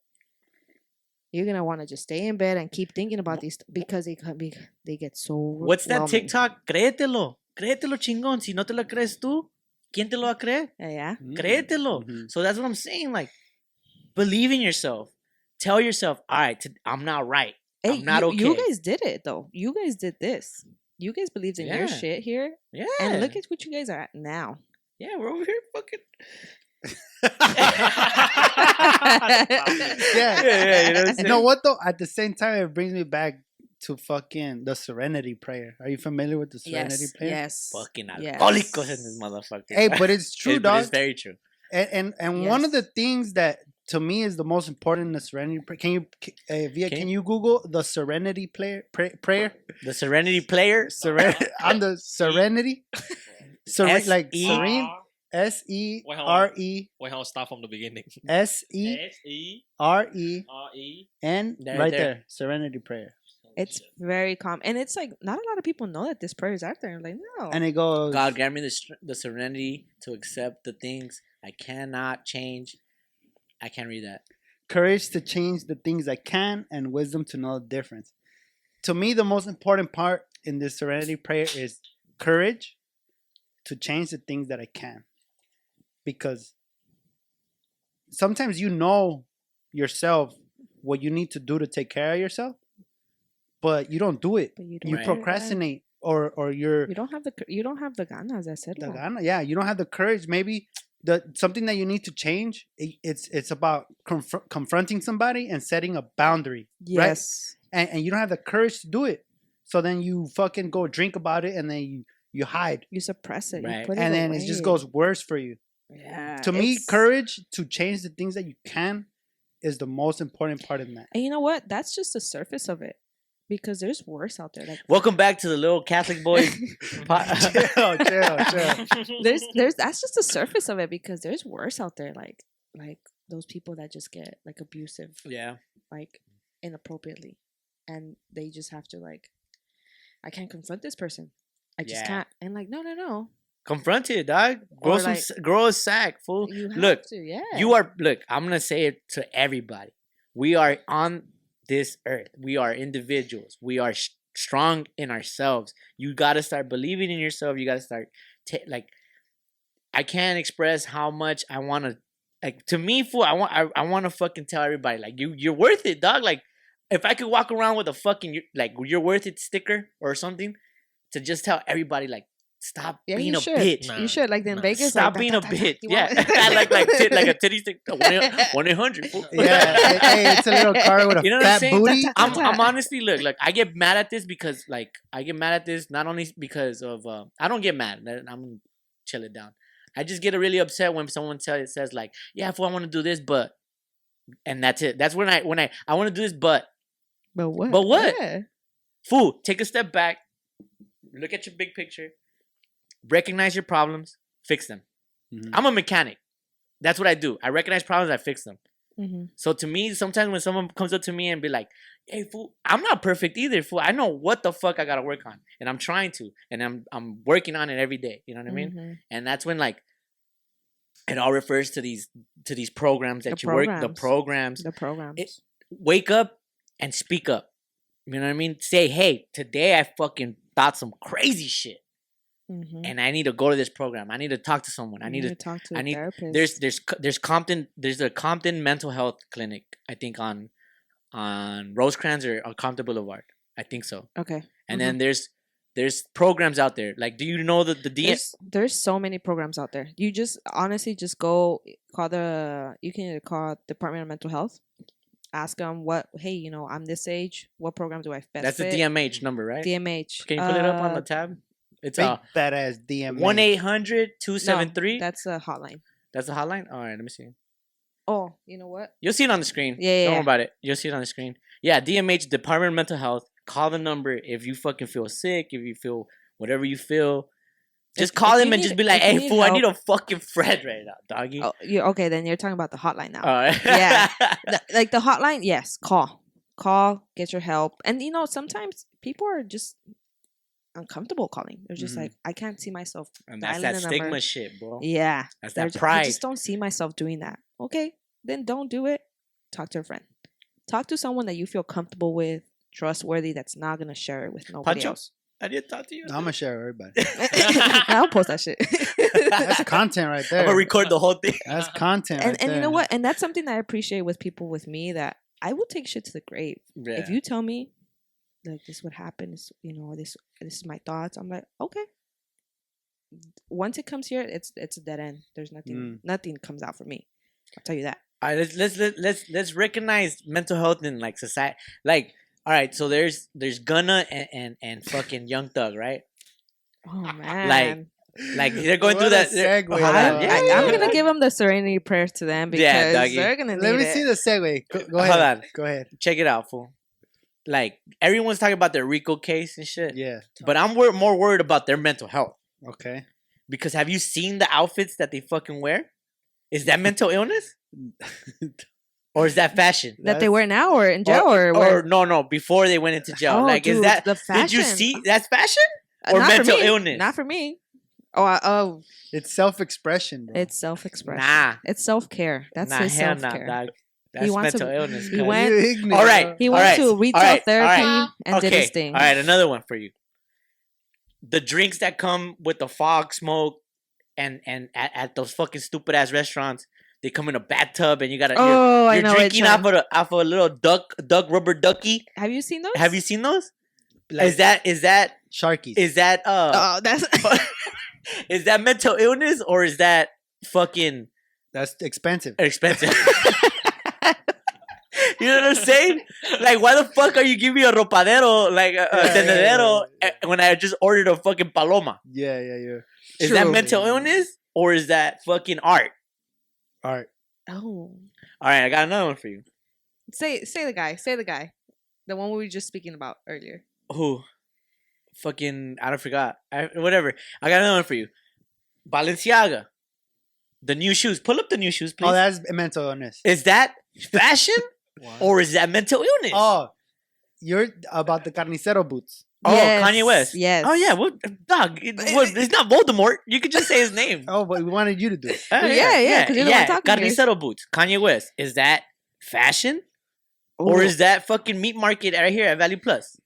You're gonna want to just stay in bed and keep thinking about these because they get so. What's that TikTok? Créetelo chingón. Si no te lo crees tú, ¿quién te lo va a creer? Yeah. Créetelo. So that's what I'm saying. Like, believe in yourself. Tell yourself, all right, I'm not right. Hey, I'm not okay. You guys did it though. You guys did this. You guys believed in your shit here. Yeah. And look at what you guys are at now. Yeah, we're over here fucking. You know what though? At the same time, it brings me back to fucking the Serenity Prayer. Are you familiar with the Serenity Prayer? Yes. Fucking alcoholics in this motherfucker. Hey, but it's true, dog. It's very true. And one of the things that to me is the most important in the Serenity Prayer. Can you Google the Serenity prayer? The Serenity Player. On the Serenity. Like serene. SERE. Wait, hold on. Start from the beginning. SERE. And right there. Serenity Prayer. It's very common. And it's like, not a lot of people know that this prayer is out there. Like, no. And it goes, God, grant me the serenity to accept the things I cannot change. I can't read that. Courage to change the things I can, and wisdom to know the difference. To me, the most important part in this Serenity Prayer is courage to change the things that I can. Because sometimes you know yourself what you need to do to take care of yourself, but you don't do it. You procrastinate, or you're you don't have the ganas. I said the gana. Yeah, you don't have the courage. Maybe something that you need to change. It's about confronting somebody and setting a boundary. Yes, right? And you don't have the courage to do it. So then you fucking go drink about it, and then you hide. You suppress it. Right. You put and it then away. it just goes worse for you. Yeah. To me, courage to change the things that you can is the most important part in that. And you know what? That's just the surface of it. Because there's worse out there. Like, welcome back to the Little Catholic Boys. chill. There's that's just the surface of it, because there's worse out there. Like those people that just get like abusive. Yeah. Like inappropriately. And they just have to like, I can't confront this person. I just can't. And like, no. Confront it, dog. Grow a sack, fool. Look, I'm gonna say it to everybody. We are on this earth. We are individuals. We are strong in ourselves. You gotta start believing in yourself. You gotta start I can't express how much I wanna, like, to me, fool. I want to fucking tell everybody, like, you're worth it, dog. Like, if I could walk around with a fucking like you're worth it sticker or something, to just tell everybody, like, stop Yeah, being you a should. bitch. Nah. You should, like in Nah. Vegas. Stop like, being a bitch. You Yeah, want- like a titty stick. 1-800. Yeah, hey, it's a little car with a You know what I'm fat saying? booty. I'm honestly look. I get mad at this because I get mad at this not only because of I don't get mad. I'm gonna chill it down. I just get really upset when someone says like, yeah, fool, I want to do this, but, and that's it. That's when I want to do this, but what? But what? Yeah. fool, take a step back, look at your big picture, recognize your problems, fix them. Mhm. I'm a mechanic. That's what I do. I recognize problems, I fix them. Mm-hmm. So to me, sometimes when someone comes up to me and be like, "Hey, fool, I'm not perfect either, fool. I know what the fuck I gotta work on, and I'm trying to, and I'm working on it every day." You know what I mean? Mm-hmm. And that's when like it all refers to these programs that The you work, the programs. The programs. Wake up and speak up. You know what I mean? Say, "Hey, today I fucking thought some crazy shit, Mm-hmm. and I need to go to this program. I need to talk to someone. I need to talk to I a need- therapist. there's Compton, there's a Compton mental health clinic, I think on Rosecrans or on Compton Boulevard. I think so. Okay. And then there's programs out there. Like, do you know the DS? There's so many programs out there. You just honestly just go call you can either call Department of Mental Health, ask them hey, I'm this age, what program do I best That's the fit? DMH number, right? DMH. Can you pull it up on the tab? It's Big fat ass DM. 1-800-273. That's a hotline. That's the hotline. All right, let me see. Oh, you know what? You'll see it on the screen. Yeah. Don't worry about it. You'll see it on the screen. Yeah, DMH, Department of Mental Health. Call the number if you fucking feel sick, if you feel whatever you feel. Just call them and just be like, "Hey, fool, I need a fucking friend right now, doggy." Oh, okay. Then you're talking about the hotline now. All right. Yeah. Like the hotline, yes. Call, get your help. And sometimes people are just uncomfortable calling. They're just Mhm. like, I can't see myself. And that's dialing that the number. stigma shit, bro. Yeah. That's They're that ju- I pride. just don't see myself doing that. Okay, then don't do it. Talk to a friend. Talk to someone that you feel comfortable with, trustworthy, that's not gonna share it with nobody Pancho? else. I did talk to you. I'm gonna share everybody. I'll post that shit. That's content right there. I'm gonna record the whole thing. That's content. and right and you there. know what? And that's something that I appreciate with people with me, that I will take shit to the grave. Yeah. If you tell me like this would happen, this is my thoughts, I'm like, okay. Once it comes here, it's a dead end. There's nothing comes out for me. I'll tell you that. All right, let's recognize mental health in like society. Like, all right, so there's Gunna and fucking Young Thug, right? Oh man. Like they're going What through a that. they're- segue, hold on, dog. I'm gonna give them the serenity prayers to them because Yeah, doggy. they're gonna need Let me it. see the segue. Go ahead. Hold on. Go ahead. Check it out, fool. Like everyone's talking about their Rico case and shit, Yeah. but I'm more worried about their mental health. Okay. Because have you seen the outfits that they fucking wear? Is that mental illness or is that fashion? that they wear now or in jail or or no, before they went into jail. Oh, Like, is dude, that the Did you fashion. see that's fashion or Not for mental me. illness? Not for me. Oh, It's self-expression, bro. it's self-expression. Nah, It's self-care. That's his hell nah, self-care. dog. That's wants to- mental illness. he cuz. went- You ignorant, All right. bro. He All went right, to all retail right, all therapy right. and did Okay, his thing. all right, another one for you. The drinks that come with the fog smoke and at those fucking stupid ass restaurants, they come in a bathtub and you gotta I you're know drinking which off one. of a little duck rubber ducky. Have you seen those? Have you seen those? Like Is that Sharkies. Oh, that's is that mental illness or is that fucking That's expensive. expensive? You know what I'm saying? Like, why the fuck are you giving me a ropadero, like a tendedero, when I just ordered a fucking paloma? Yeah. Is that True. mental illness or is that fucking art? All right. oh. All right, I got another one for you. Say the guy. Say the guy. The one we were just speaking about earlier. Who? Fucking, I don't forgot. Whatever. I got another one for you. Balenciaga. The new shoes. Pull up the new shoes, please. Oh, that's mental illness. Is that fashion or is that mental illness? Oh, you're about the carnicero boots. Oh, Yes, Kanye West. yes. Oh, yeah. Well, dog, it's not Voldemort. You could just say his name. Oh, but we wanted you to do it. Yeah, 'cause you're the one talking here. Carnicero boots. Kanye West. Is that fashion? Or Ooh. is that fucking meat market right here at Value Plus?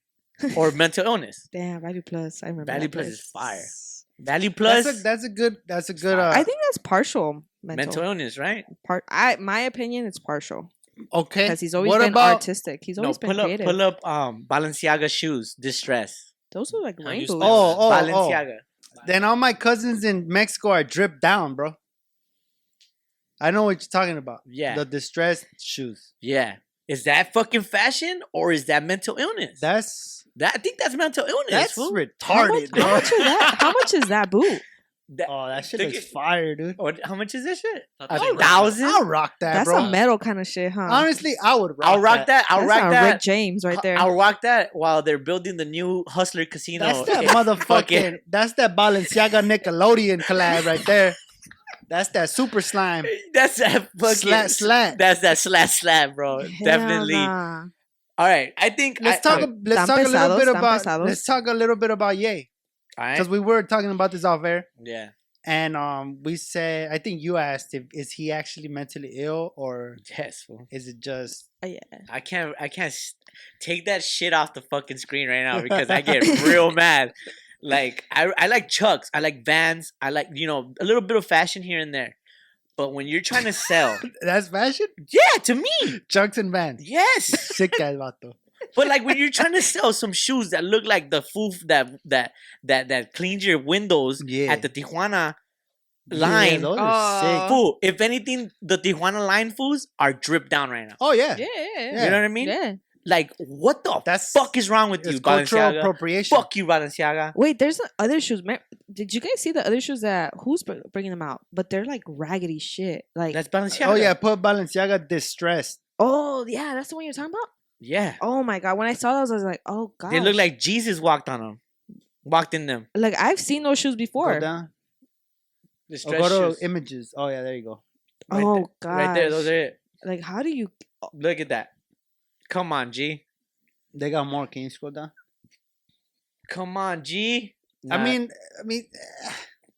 Or mental illness? Damn, Value Plus. I remember Value that Plus place. is fire. Value Plus, That's a good. I think that's partial mental illness, right? My opinion, it's partial Okay. because he's always What been about- artistic. He's always been pull up, creative. pull up, Balenciaga shoes, distress. Those are like I rain used to- boots. Oh, Balenciaga. Then all my cousins in Mexico are dripped down, bro. I know what you're talking about. Yeah. The distressed shoes. Yeah. Is that fucking fashion or is that mental illness? I think that's mental illness. that's fool. retarded, How bro. much is that? How much is that boot? Oh, that shit Look looks at- fire, dude. How much is this shit? That's A like- thousand? I'll rock that, That's bro. a metal kind of shit, huh? Honestly, I would rock I'll rock that. I'll That's rock not that. Rick James right there. I'll rock that while they're building the new Hustler Casino. That's that in motherfucking. fucking- That's that Balenciaga Nickelodeon collab right there. That's that super slime. That's that fucking Slat. That's that slap, bro. Hell Definitely. nah. All right, I think Let's talk a little pesados, bit tan about. pesados. Let's talk a little bit about Ye, All right. because we were talking about this off air, Yeah. and we said, I think you asked if is he actually mentally ill or Yes. Fool. is it just Yeah. I can't take that shit off the fucking screen right now because I get real mad. Like I like Chucks, I like Vans, I like a little bit of fashion here and there. But when you're trying to sell, that's fashion? yeah, to me, Chucks and Vans. yes. Sick guy, vato. But like when you're trying to sell some shoes that look like the foof that cleans your windows Yeah. at the Tijuana Yeah, line, those are sick. fool. If anything, the Tijuana line fools are dripped down right now. Oh yeah, Yeah. You know what I mean? Yeah. Like, what the That's- fuck is wrong with you, it's cultural Balenciaga? appropriation. Fuck you, Balenciaga. Wait, there's other shoes. Did you guys see the other shoes that who's bringing them out? But they're like raggedy shit. Like, That's Balenciaga. Oh yeah, put Balenciaga distressed. oh yeah, that's the one you're talking about. Yeah. Oh my god, when I saw those, I was like, oh god, They look like Jesus walked on them. Walked in them. like I've seen those shoes Go before. down. The Or stretch go to shoes. images. Oh yeah, there you go. Right Oh there. god, Right there. Those are it. like how do you? Look at that. Come on, G. They got more. Can you scroll down? Come on, G. I Nah. mean,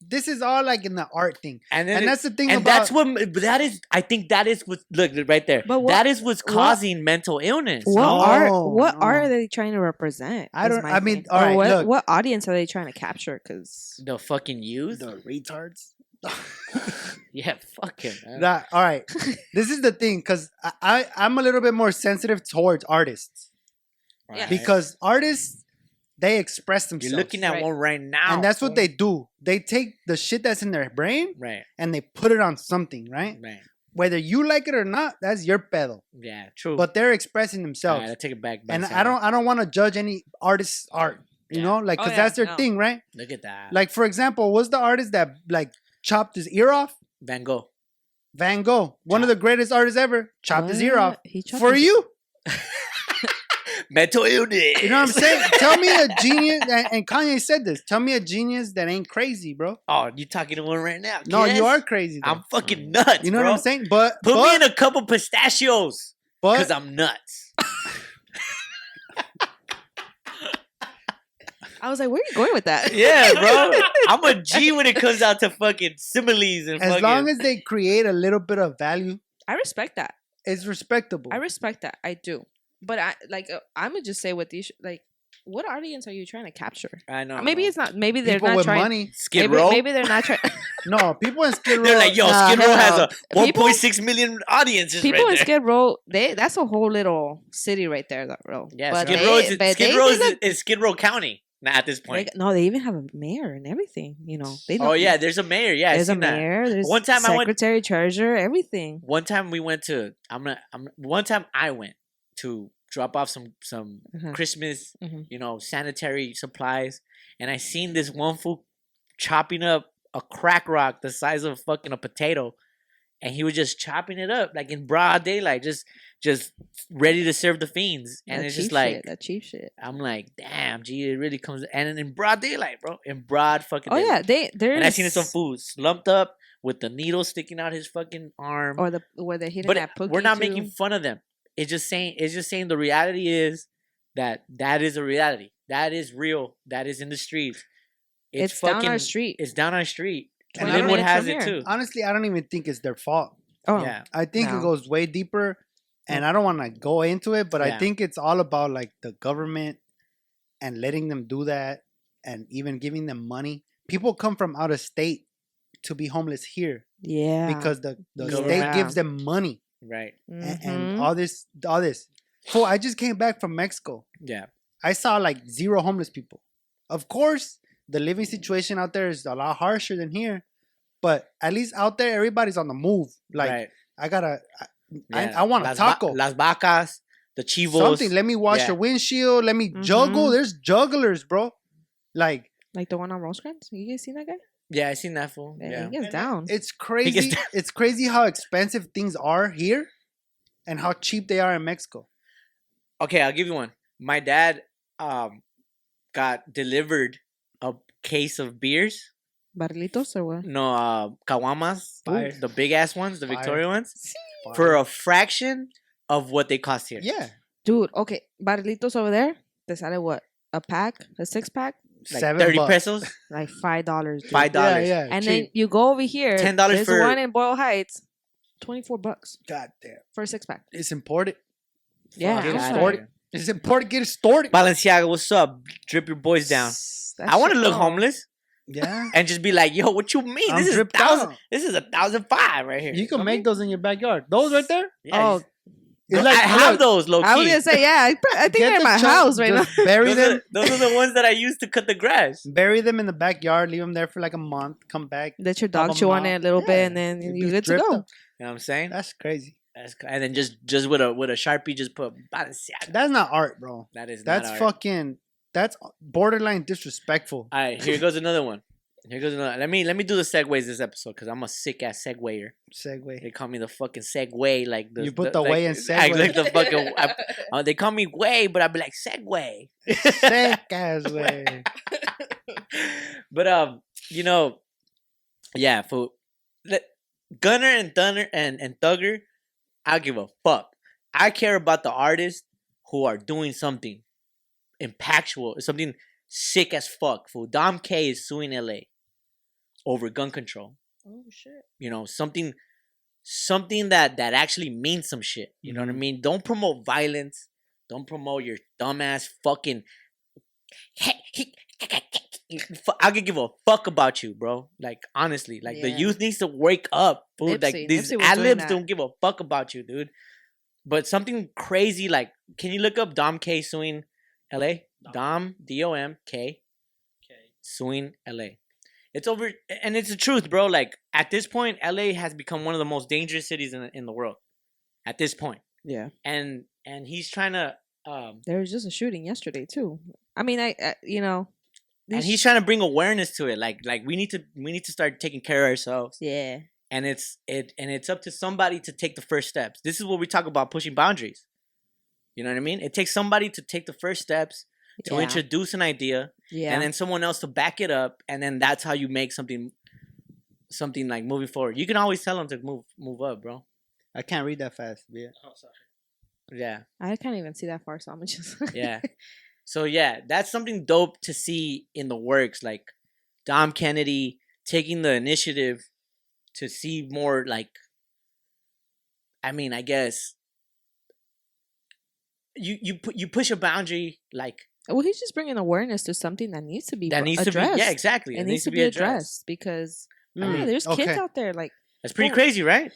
this is all like in the art thing, and then and that's the thing and about. that's what that is. I think that is what. Look right there. But what- that is what's causing mental illness. What No, art? What no. art are they trying to represent? I is don't- my I mean, thing. all Or right, what, look. what audience are they trying to capture? Because The fucking youth. the retards. Yeah, fuck him. Man. Nah, all right. This is the thing, because I'm a little bit more sensitive towards artists Right. because artists, they express themselves. You're looking at Right. one right now. and that's what they do. They take the shit that's in their brain Right. and they put it on something, right? Right. Whether you like it or not, that's your pedo. Yeah. True. But they're expressing All themselves. right, I take it back. And Balenciaga. I don't want to judge any artist's art, you Yeah. know, like, Oh, because yeah, that's their no. thing, right? Look at that. Like, for example, was the artist that like chopped his ear off? Van Gogh. Van Gogh, one of the greatest artists ever, chopped his ear What? off. He chopped For his- you, Mental illness. you know what I'm saying? Tell me a genius, and Kanye said this. Tell me a genius that ain't crazy, bro. Oh, you talking to one right now? No, Yes. you are crazy. Though. I'm fucking nuts. You know bro. what I'm saying? But Put me in a couple pistachios because but I'm nuts. I was like, where are you going with that? Yeah, bro. I'm a G when it comes out to fucking similes and as fucking. long as they create a little bit of value, I respect that. it's respectable. I respect that. I do. But I'm gonna just say with these like, what audience are you trying to capture? I know. Maybe bro. it's not. Maybe they're People not with trying. money. Skid Maybe, Row. maybe they're not trying. No, people in Skid Row. They're like, yo, nah, Skid Row has a People- 1.6 million audiences People right in there. Skid Row, that's a whole little city right there. That row. Yeah, But Skid they- Row is but Skid they- Row they is, look- is Skid Row County at this point. no, they even have a mayor and everything. You know, they. Oh yeah, there's a mayor. Yeah, there's I a seen that. mayor. There's One time I went- secretary, treasurer, everything. One time we went to one time I went to drop off some Mhm. Christmas, Mhm. sanitary supplies, and I seen this one fool chopping up a crack rock the size of fucking a potato, and he was just chopping it up like in broad daylight, just ready to serve the fiends. And That it's just cheap like shit, that cheap shit. I'm like, damn, gee, it really comes and in broad daylight, bro, in broad fucking. Oh yeah, daylight. there's. And I seen some food slumped up with the needle sticking out his fucking arm. Or where they're hitting But that pookie we're not too. making fun of them. It's just saying the reality is that is a reality. That is real. That is in the streets. It's down our street. It's down our street. And 20 Lynwood minutes has from it here. too. Honestly, I don't even think it's their fault. Oh Yeah. I think No. it goes way deeper, and I don't want to go into it, but Yeah. I think it's all about like the government and letting them do that, and even giving them money. People come from out of state to be homeless here yeah. because the Government. state gives them money Right. and Mhm. all this. Fool, I just came back from Mexico. Yeah. I saw like 0 homeless people. Of course, the living situation out there is a lot harsher than here. But at least out there, everybody's on the move. Like, Right. I want a taco. Las vacas, the chivos. Something. Let me wash your windshield. Let me juggle. There's jugglers, bro. Like the one on Rosecrans. You guys seen that guy? Yeah, I seen that fool. Yeah, Yeah. he gets down. It's crazy. It's crazy how expensive things are here and how cheap they are in Mexico. Okay, I'll give you one. My dad got delivered a case of beers. Barrilitos or what? No, caguamas. Fire. The big ass ones, the Fire. Victoria ones. Fire. For a fraction of what they cost here. Yeah. Dude, okay. Barrilitos over there, te sale what? A pack? A 6-pack? Like $7. 30 pesos. Like $5. Dude. $5. Yeah, And cheap. then you go over here. $10 there's for- one in Boyle Heights. $24 God damn. for a 6-pack. It's important. Yeah. Get it I'm outta started. here. It's important. Get it started. Balenciaga, what's up? Drip your boys down. That I want to shit look gone. homeless Yeah. and just be like, yo, what you mean? I'm This is dripped 1,000. out. This is 1,005 right here. You can know make what those in your backyard. Those right there. I mean? Yeah, Oh, It's I have look, those low key. I was going to say, yeah. I think get they're in the my chunk, house right now. just Bury them. Those are the ones that I use to cut the grass. Bury them in the backyard. Leave them there for like a month. Come back. Let your Pop dog 'em chew on out. it a little bit, Yeah. and then It'd you're be good to dripped go. up. You know what I'm saying? That's crazy. And then just with a Sharpie, just put Balenciaga. That's not art, bro. That is That's not art. fucking. That's borderline disrespectful. All right, here goes another one. Here goes another. Let me do the segues this episode because I'm a sick ass segwayer. They Segue. call me the fucking segway. Like You put the way in I segue. like the fucking. They call me way, but I be like segway. Sick ass way. But you know, yeah, for Gunner and Thugger and Thugger, I give a fuck. I care about the artists who are doing something impactful, something sick as fuck. For Dom K is suing LA over gun control. Oh, shit. You know, something that actually means some shit. You know what I mean? Don't promote violence. Don't promote your dumbass fucking. I could give a fuck about you, bro. Like honestly, like the Yeah. youth needs to wake up. Fool. Like Nipsey these was ad doing libs that. don't give a fuck about you, dude. But something crazy like, can you look up Dom K suing LA? Dom DOMK suing LA. It's over, and it's the truth, bro. Like at this point, LA has become one of the most dangerous cities in the world. At this point, Yeah. and he's trying to, There was just a shooting yesterday, too. I mean, you know. and he's trying to bring awareness to it. Like we need to start taking care of ourselves. Yeah. And it's up to somebody to take the first steps. This is what we talk about, pushing boundaries. You know what I mean? It takes somebody to take the first steps to Yeah. introduce an idea, Yeah. and then someone else to back it up, and then that's how you make something like moving forward. You can always tell them to move up, bro. I can't read that fast. Yeah. Oh, sorry. Yeah, I can't even see that far, so I'm just. yeah. So yeah, that's something dope to see in the works. Like Dom Kennedy taking the initiative to see more. Like, I mean, I guess you push a boundary like Well, he's just bringing awareness to something that needs to be that needs addressed. to be. Yeah, exactly. It needs to be addressed because I mean, there's kids okay. out there like. That's pretty crazy, right?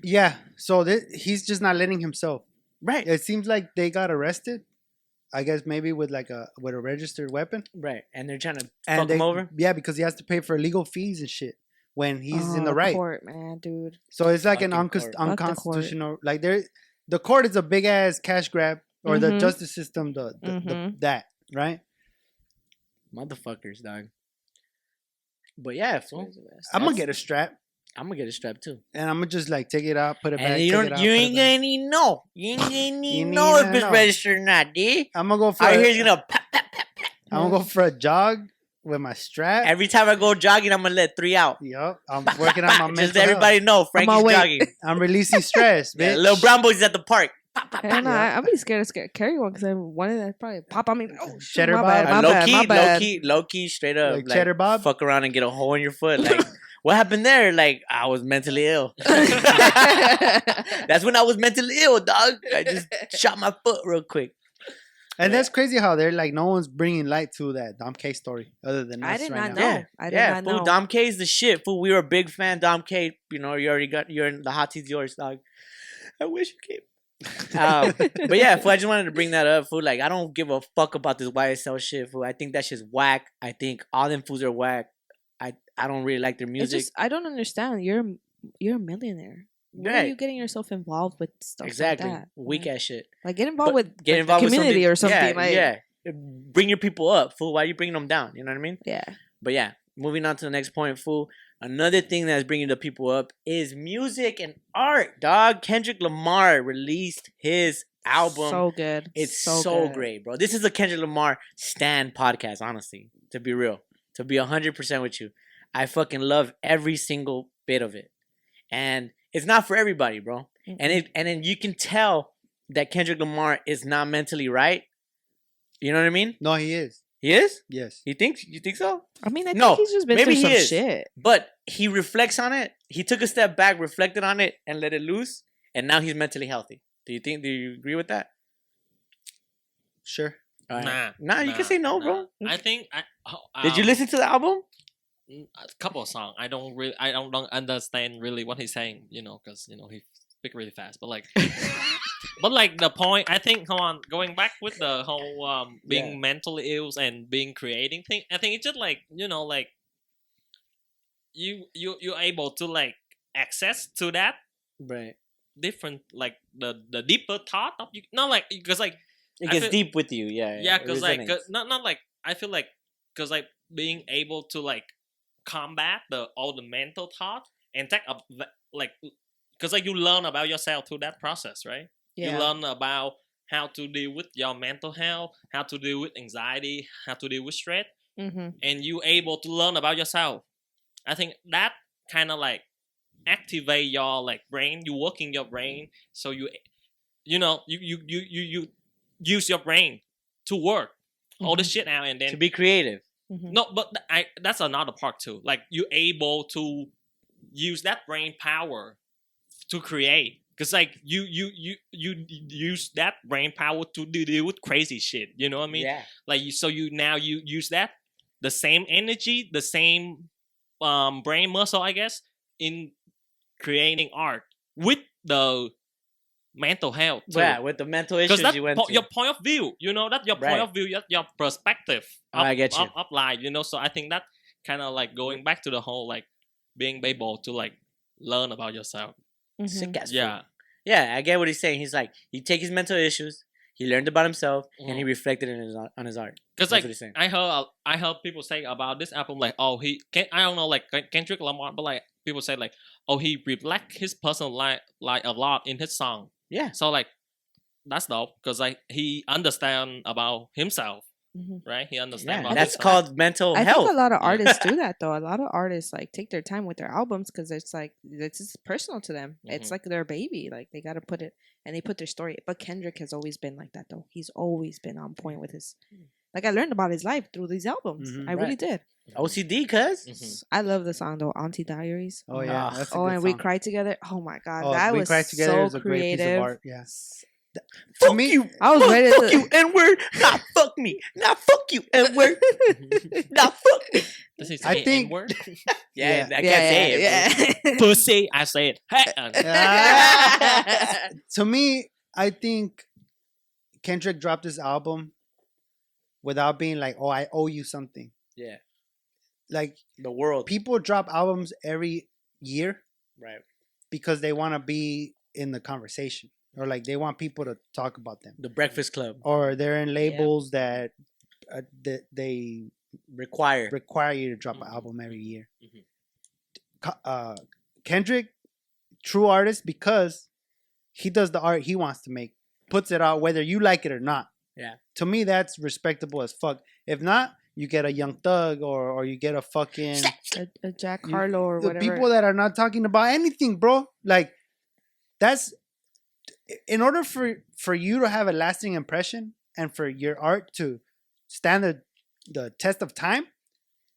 Yeah. So he's just not letting himself. Right. It seems like they got arrested. I guess maybe with a registered weapon. Right. And they're trying to And fuck him over. Yeah, because he has to pay for legal fees and shit when he's in the Oh, right. court, man, dude. So it's like an Fucking court. Fuck the court. unconstitutional. Like the court is a big ass cash grab, or the Mhm. justice system, that right. Motherfuckers, dog. But yeah, fool. I'm gonna get a strap I'm gonna get a strap too. and I'm gonna just like take it out, put it back. And you take it don't, out, you put it ain't back. gonna even know. You ain't gonna You even need know if to it's know. registered or not, dude. I'm gonna go for. Out here, he's gonna pop, pop, pop. I'm gonna go for a jog with my strap. Every time I go jogging, I'm gonna let 3 out. Yup, I'm working on my mental Just everybody health. know, Frankie's wait. jogging. I'm releasing stress, Yeah, bitch. little brown boys at the park. Pop, pop, Hell pop. no, I'd be scared to carry one because one of that probably pop on me. Oh, shit, Cheddar my Bob. bad, my Low bad, key, my bad. low key, straight up. Like Cheddar Bob? Fuck around and get a hole in your foot. Like, what happened there? Like, I was mentally ill. That's when I was mentally ill, dog. I just shot my foot real quick. And that's crazy how they're like no one's bringing light to that Dom K story other than I us did right not now. know. Yeah, I did not fool, know. Dom K is the shit, fool. We were a big fan. Dom K, you know, you're in the hot seat's yours, dog. I wish you came. But yeah, fool, I just wanted to bring that up, fool. Like, I don't give a fuck about this YSL shit, fool. I think that shit's whack. I think all them fools are whack. I don't really like their It's music. just I don't understand. You're a millionaire. Why are you getting yourself involved with stuff exactly. like that? Weak ass shit. Like get involved with get like, involved the with community or something. Yeah, like yeah. Bring your people up, fool. Why are you bringing them down? You know what I mean? yeah. But yeah, moving on to the next point, fool. Another thing that's bringing the people up is music and art, dog. Kendrick Lamar released his album. So good. It's so great, bro. This is a Kendrick Lamar stan podcast, honestly. To be real. To be 100% with you. I fucking love every single bit of it. And it's not for everybody, bro. Mm-hmm. And then you can tell that Kendrick Lamar is not mentally right. You know what I mean? No, he is. He is? Yes. You think so? I mean, I No, think he's just been maybe through some he is. shit. But he reflects on it. He took a step back, reflected on it, and let it loose. And now he's mentally healthy. Do you agree with that? Sure. All right. Nah, you can say no, bro. I think Did you listen to the album? a couple of songs. I don't understand really what he's saying, because he speak really fast. But like, but like the point, I think. Come on, going back with the whole being mentally ill and being creating thing. I think it's just like like you're able to like access to that Right. different like the deeper thought of you. Not like because like It I gets feel- deep with you, yeah. yeah, it because like resonates. not like I feel like because like being able to like combat all the mental thought and take up like because like you learn about yourself through that process, right? Yeah. You learn about how to deal with your mental health, how to deal with anxiety, how to deal with stress, Mm-hmm. and you able to learn about yourself. I think that kind of like activate your like brain. You working your brain, so you use your brain to work all the shit out, and then To be creative. Mm-hmm. no, but that's another part too. Like you able to use that brain power to create, because like you use that brain power to deal with crazy shit. You know what I mean? Yeah. Like you now use that the same energy, the same brain muscle, I guess, in creating art with the mental health too. Yeah, with the mental Because issues that's you went through. your point of view, that's your point Right. of view, your perspective I get you. up life, so I think that kind of like going back to the whole like being able to like learn about yourself. Sick ass Yeah. fool. Yeah, I get what he's saying. He's like, he take his mental issues, he learned about himself, and he reflected on his art. Because That's like what he's saying. I heard people say about this album like, oh, I don't know, like Kendrick Lamar, but like people say like, oh, he reflect his personal life like a lot in his song. Yeah. So like that's dope because like he understand about himself, Mhm. right? He understand Yeah, about that's himself. called mental I health. think a lot of artists do that though. A lot of artists like take their time with their albums because it's like it's just personal to them. It's Mhm. like their baby. Like they gotta put it and they put their story. But Kendrick has always been like that though. He's always been on point with his. Like I learned about his life through these albums. Mhm. I really Right. did. OCD, cuz. Mhm. I love the song though, Auntie Diaries. Oh yeah. Ah. That's a Oh, good and We song. Cried Together. Oh my god, Oh, that We was Cried Together so is a great piece of creative. art. Yeah. Fuck me- you. I was ready Fuck to- you, N-word. Nah, fuck me. Nah, fuck you, N-word. Nah, fuck me. Does he I say think- N-word? Yeah, Yeah. I can't say it. Yeah. Pussy, I say it. Hey, To me, I think Kendrick dropped this album without being like, "Oh, I owe you something." Yeah. Like The world. people drop albums every year Right. because they want to be in the conversation, or like they want people to talk about them, The Breakfast Club. or they're in labels that they Require. require you to drop an album every year. Kendrick, true artist, because he does the art he wants to make, puts it out whether you like it or not. Yeah. To me, that's respectable as fuck. If not, you get a Young Thug or you get a fucking a Jack Harlow or the whatever. people that are not talking about anything, bro. Like that's in order for you to have a lasting impression and for your art to stand the test of time,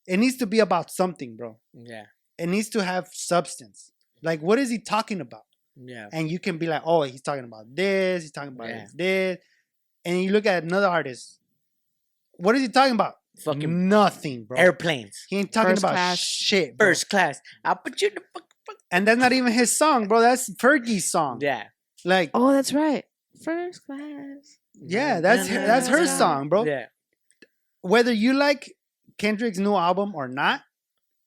it needs to be about something, bro. Yeah. It needs to have substance. Like, what is he talking about? Yeah. And you can be like, oh, he's talking about this, he's talking about Yeah. this. And you look at another artist. What is he talking about? Fucking nothing, bro. airplanes. He ain't talking First about class. shit, bro. First class. I'll put you in the fuck. And that's not even his song, bro. That's Fergie's song. Yeah. Like, Oh, that's right. First class. Yeah, that's her song, bro. Yeah. Whether you like Kendrick's new album or not,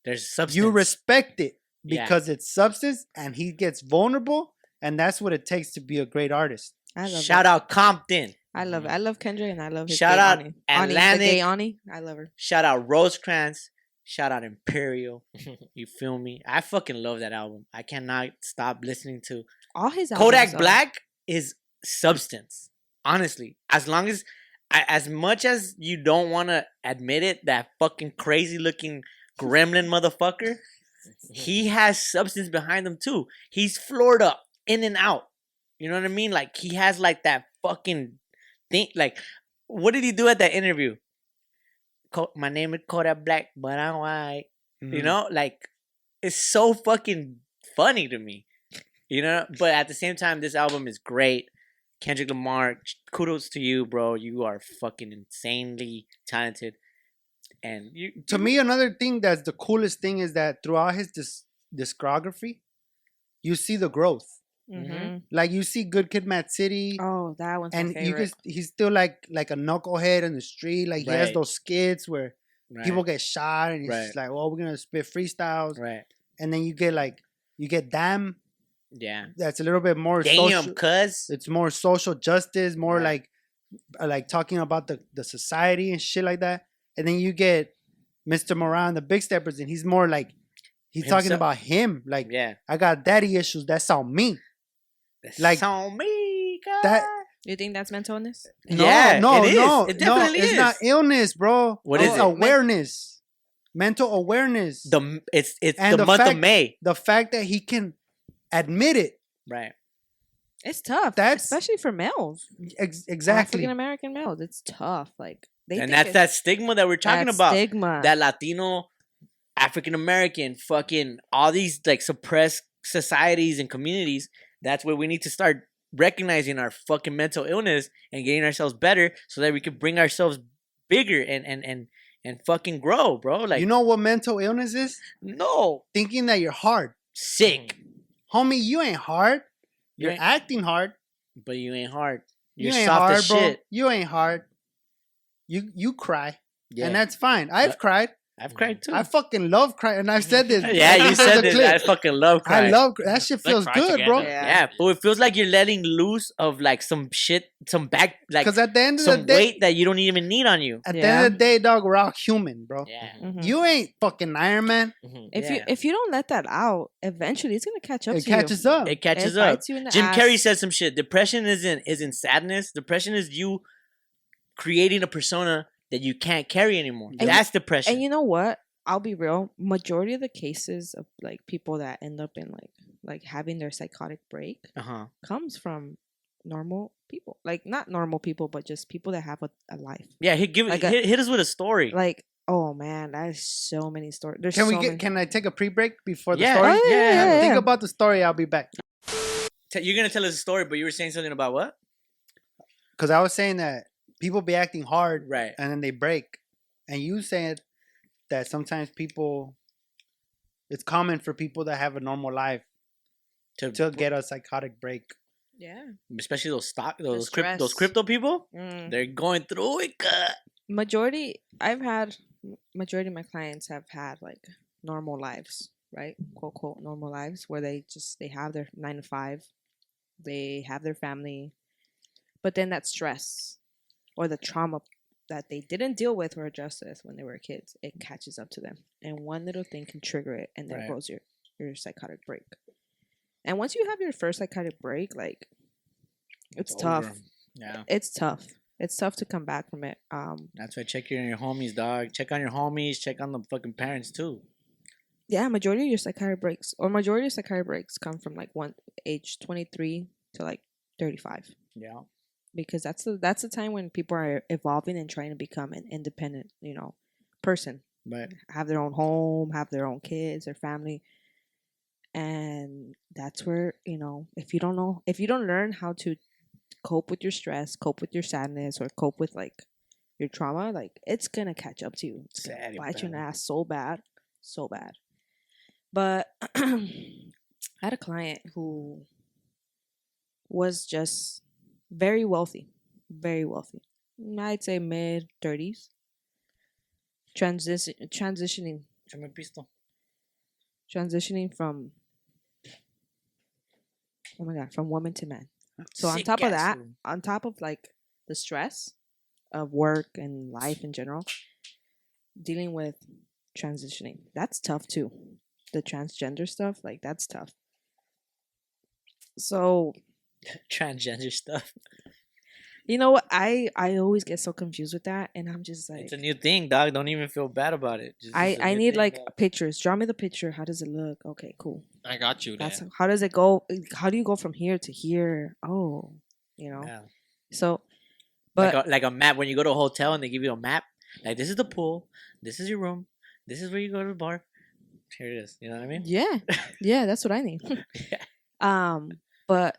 There's substance. you respect it Yeah. because it's substance and he gets vulnerable, and that's what it takes to be a great artist. I love Shout it. out Compton. I love it. I love Kendrick and I love his Shout gay out Ani. Ani, the Atlantic. gay Ani. I love her. Shout out Rosecrans. Shout out Imperial. You feel me? I fucking love that album. I cannot stop listening to All his albums Kodak are- Black is substance. Honestly, as much as you don't want to admit it, that fucking crazy looking gremlin motherfucker, he has substance behind him too. He's Florida in and out. You know what I mean? Like he has like that fucking thing. Like, what did he do at that interview? My name is Kodak Black, but I'm white. You know, like it's so fucking funny to me. You know, but at the same time, this album is great. Kendrick Lamar, kudos to you, bro. You are fucking insanely talented. And To me, another thing that's the coolest thing is that throughout his discography, you see the growth. Mhm. Like you see Good Kid, Mad City, Oh, that one's my and favorite. he's still like a knucklehead in the street. Like he has Right. those skits where right, people get shot, and he's Right. just like, "Well, we're gonna spit freestyles," right, and then you get Damn. yeah. That's a little bit more Damn, social. cuz. It's more social justice, more Right. like talking about the society and shit like that. And then you get Mr. Moran, the Big Steppers, and he's more like he's talking Himself. about him. Like, Yeah. I got daddy issues. That's on me. Like, That's on me, cuz. that- You think that's mental illness? No, Yeah, no, it is. no, It no. definitely It's is. not illness, bro. What It's is it? awareness, mental awareness. It's And the the month fact- of May. The fact that he can admit it. Right. It's tough. That's- especially for males. Exactly. African American males. It's tough. Like they And think that's it's that stigma that we're talking that about. stigma. That Latino, African American, fucking all these like suppressed societies and communities. That's where we need to start recognizing our fucking mental illness and getting ourselves better so that we can bring ourselves bigger and fucking grow, bro. Like, You know what mental illness is? no, Thinking that you're hard. sick, Homie, you ain't hard. You You're ain't- acting hard. but you ain't hard. You You're ain't soft hard, as bro. shit. You ain't hard. You cry. Yeah, And that's fine. I've cried. I've cried too. I fucking love crying. And I've said this. yeah, you There's said a this. clip. I fucking love I crying. love that shit. Let's Feels cry good, bro. together. Yeah, but it feels like you're letting loose of like some shit, some back, like Because at the end of the some day, weight that you don't even need on you. at the Yeah. end of the day, dog, we're all human, bro. Yeah. Mhm. You ain't fucking Iron Man. If you don't let that out, eventually it's gonna catch up It to you. catches up. It catches It up. bites you in the Jim ass. Carrey said some shit. Depression isn't sadness. Depression is you creating a persona that you can't carry anymore. And That's depression. And you know what? I'll be real. Majority of the cases of like people that end up in like having their psychotic break uh-huh. comes from normal people. Like not normal people, but just people that have a life. Yeah, hit us with a story. Like, oh man, that is so many stories. There's Can so we get? many. Can I take a pre-break before the Yeah. story? Oh, yeah. Think about the story. I'll be back. You're gonna tell us a story, but you were saying something about what? Because I was saying that people be acting hard, Right. and then they break, and you said that sometimes it's common for people that have a normal life to get a psychotic break. Yeah. especially those stress. those crypto people. Mm. They're going through it. Majority of my clients have had like normal lives, right? Quote quote normal lives where they have their 9 to 5, they have their family, but then that stress or the trauma that they didn't deal with or address with when they were kids, it catches up to them, and one little thing can trigger it, and there Right. goes your psychotic break. And once you have your first psychotic break, like it's tough. over. Yeah. It's tough. It's tough to come back from it. That's why check your homies, dog. Check on your homies. Check on the fucking parents too. Yeah, majority of your psychiatric breaks come from like age 23 to like 35, Yeah. because that's the time when people are evolving and trying to become an independent, person, But have their own home, have their own kids, their family, and that's where if you don't learn how to cope with your stress, cope with your sadness, or cope with like your trauma, like it's gonna catch up to you. It's gonna Sad, bite you in the bro. ass so bad, so bad. But I had a client who was just very wealthy, very wealthy. I'd say mid-30s. Transitioning Échame pisto. from, oh my god, from woman to man. So on Sick top of ass that, room. on top of like the stress of work and life in general, dealing with transitioning, that's tough too. The transgender stuff, like that's tough. So Transgender stuff. you know what? I always get so confused with that, and I'm just like, It's a new thing, dog. Don't even feel bad about it. I need like pictures. Draw me the picture. How does it look? Okay, cool. I got you there. That's how does it go? How do you go from here to here? Oh, you know. Yeah. So, but Like a map. When you go to a hotel and they give you a map, like this is the pool, this is your room, this is where you go to the bar. Here it is. You know what I mean? yeah, that's what I need. But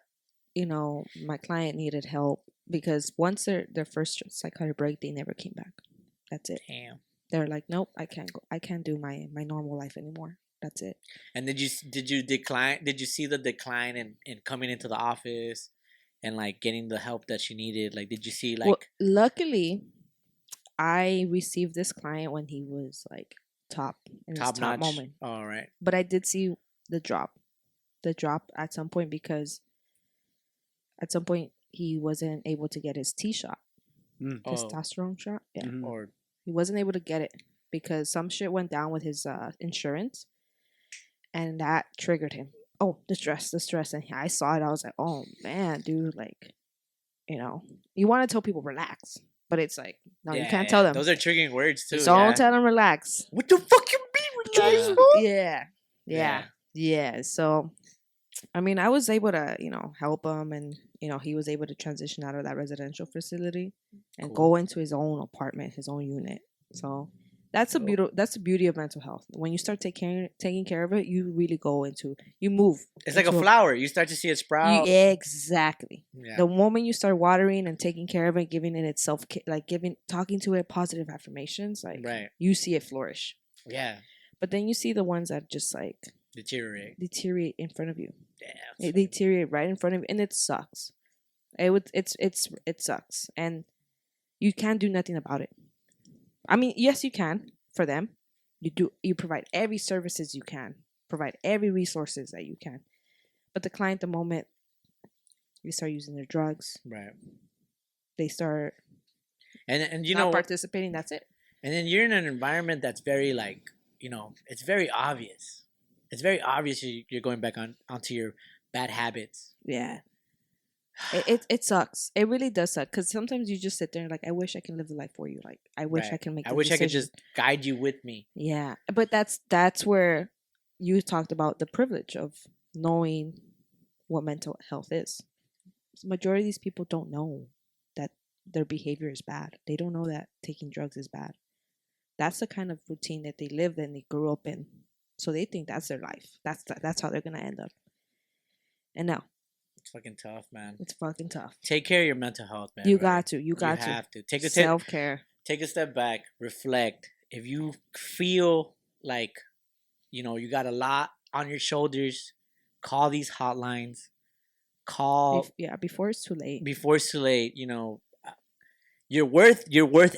you know, my client needed help because once their first psychotic break, they never came back. That's it. Damn. They're like, nope, I can't go. I can't do my normal life anymore. That's it. And did you decline? Did you see the decline in coming into the office and like getting the help that she needed? Like, did you see like? Well, luckily, I received this client when he was like top in his top notch moment. All right. But I did see the drop at some point because at some point he wasn't able to get his T shot, testosterone shot. Yeah, Mhm. Or he wasn't able to get it because some shit went down with his insurance, and that triggered him. Oh, the stress, and I saw it. I was like, oh man, dude, like, you know, you want to tell people relax, but it's like, no, you can't tell them. Those are triggering words too. Don't tell them relax. What the fuck you mean relax, bro? Yeah. So, I mean, I was able to, you know, help him, and you know, he was able to transition out of that residential facility and go into his own apartment, his own unit. So that's a beauty. That's the beauty of mental health. When you start taking care of it, you really go into you move. It's like a flower. You start to see it sprout. Exactly. Yeah. The moment you start watering and taking care of it, giving it itself, like talking to it positive affirmations, like you see it flourish. Yeah. But then you see the ones that just like deteriorate in front of you. They deteriorate right in front of you, and it sucks. It sucks, and you can't do nothing about it. I mean, yes, you can for them. You provide every services you can, provide every resources that you can, but the client, the moment you start using their drugs, right? They start and you not know participating. That's it. And then you're in an environment that's very like, you know, it's very obvious. It's very obvious you're going back onto your bad habits. Yeah. It sucks. It really does suck because sometimes you just sit there and like, I wish I can live the life for you. Like, I wish I can make. I wish I could just guide you with me. Yeah, but that's where you talked about the privilege of knowing what mental health is. The majority of these people don't know that their behavior is bad. They don't know that taking drugs is bad. That's the kind of routine that they lived and they grew up in. So they think that's their life. That's how they're gonna end up. And no. It's fucking tough, man. It's fucking tough. Take care of your mental health, man. You got to. You have to. Take a self-care. Take a step back, reflect. If you feel like, you know, you got a lot on your shoulders, call these hotlines. Before it's too late. Before it's too late, you know, you're worth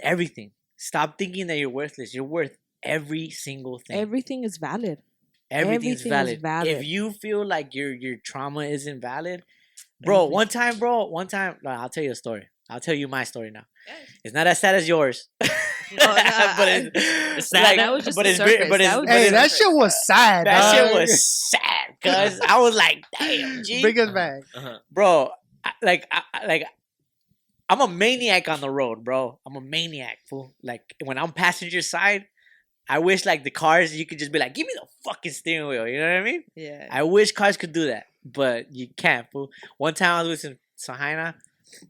everything. Stop thinking that you're worthless. You're worth every single thing. Everything is valid. Everything is valid. If you feel like your trauma isn't valid, bro, one time, I'll tell you a story. I'll tell you my story now. It's not as sad as yours. But it's sad. That was just the surface. That shit was sad. That shit was sad, cause I was like, damn, G. Biggest bag. Bro, I'm a maniac on the road, bro. I'm a maniac, fool. Like, when I'm passenger side, I wish, like, the cars, you could just be like, give me the fucking steering wheel. You know what I mean? Yeah. I wish cars could do that, but you can't, fool. One time I was with Sahina.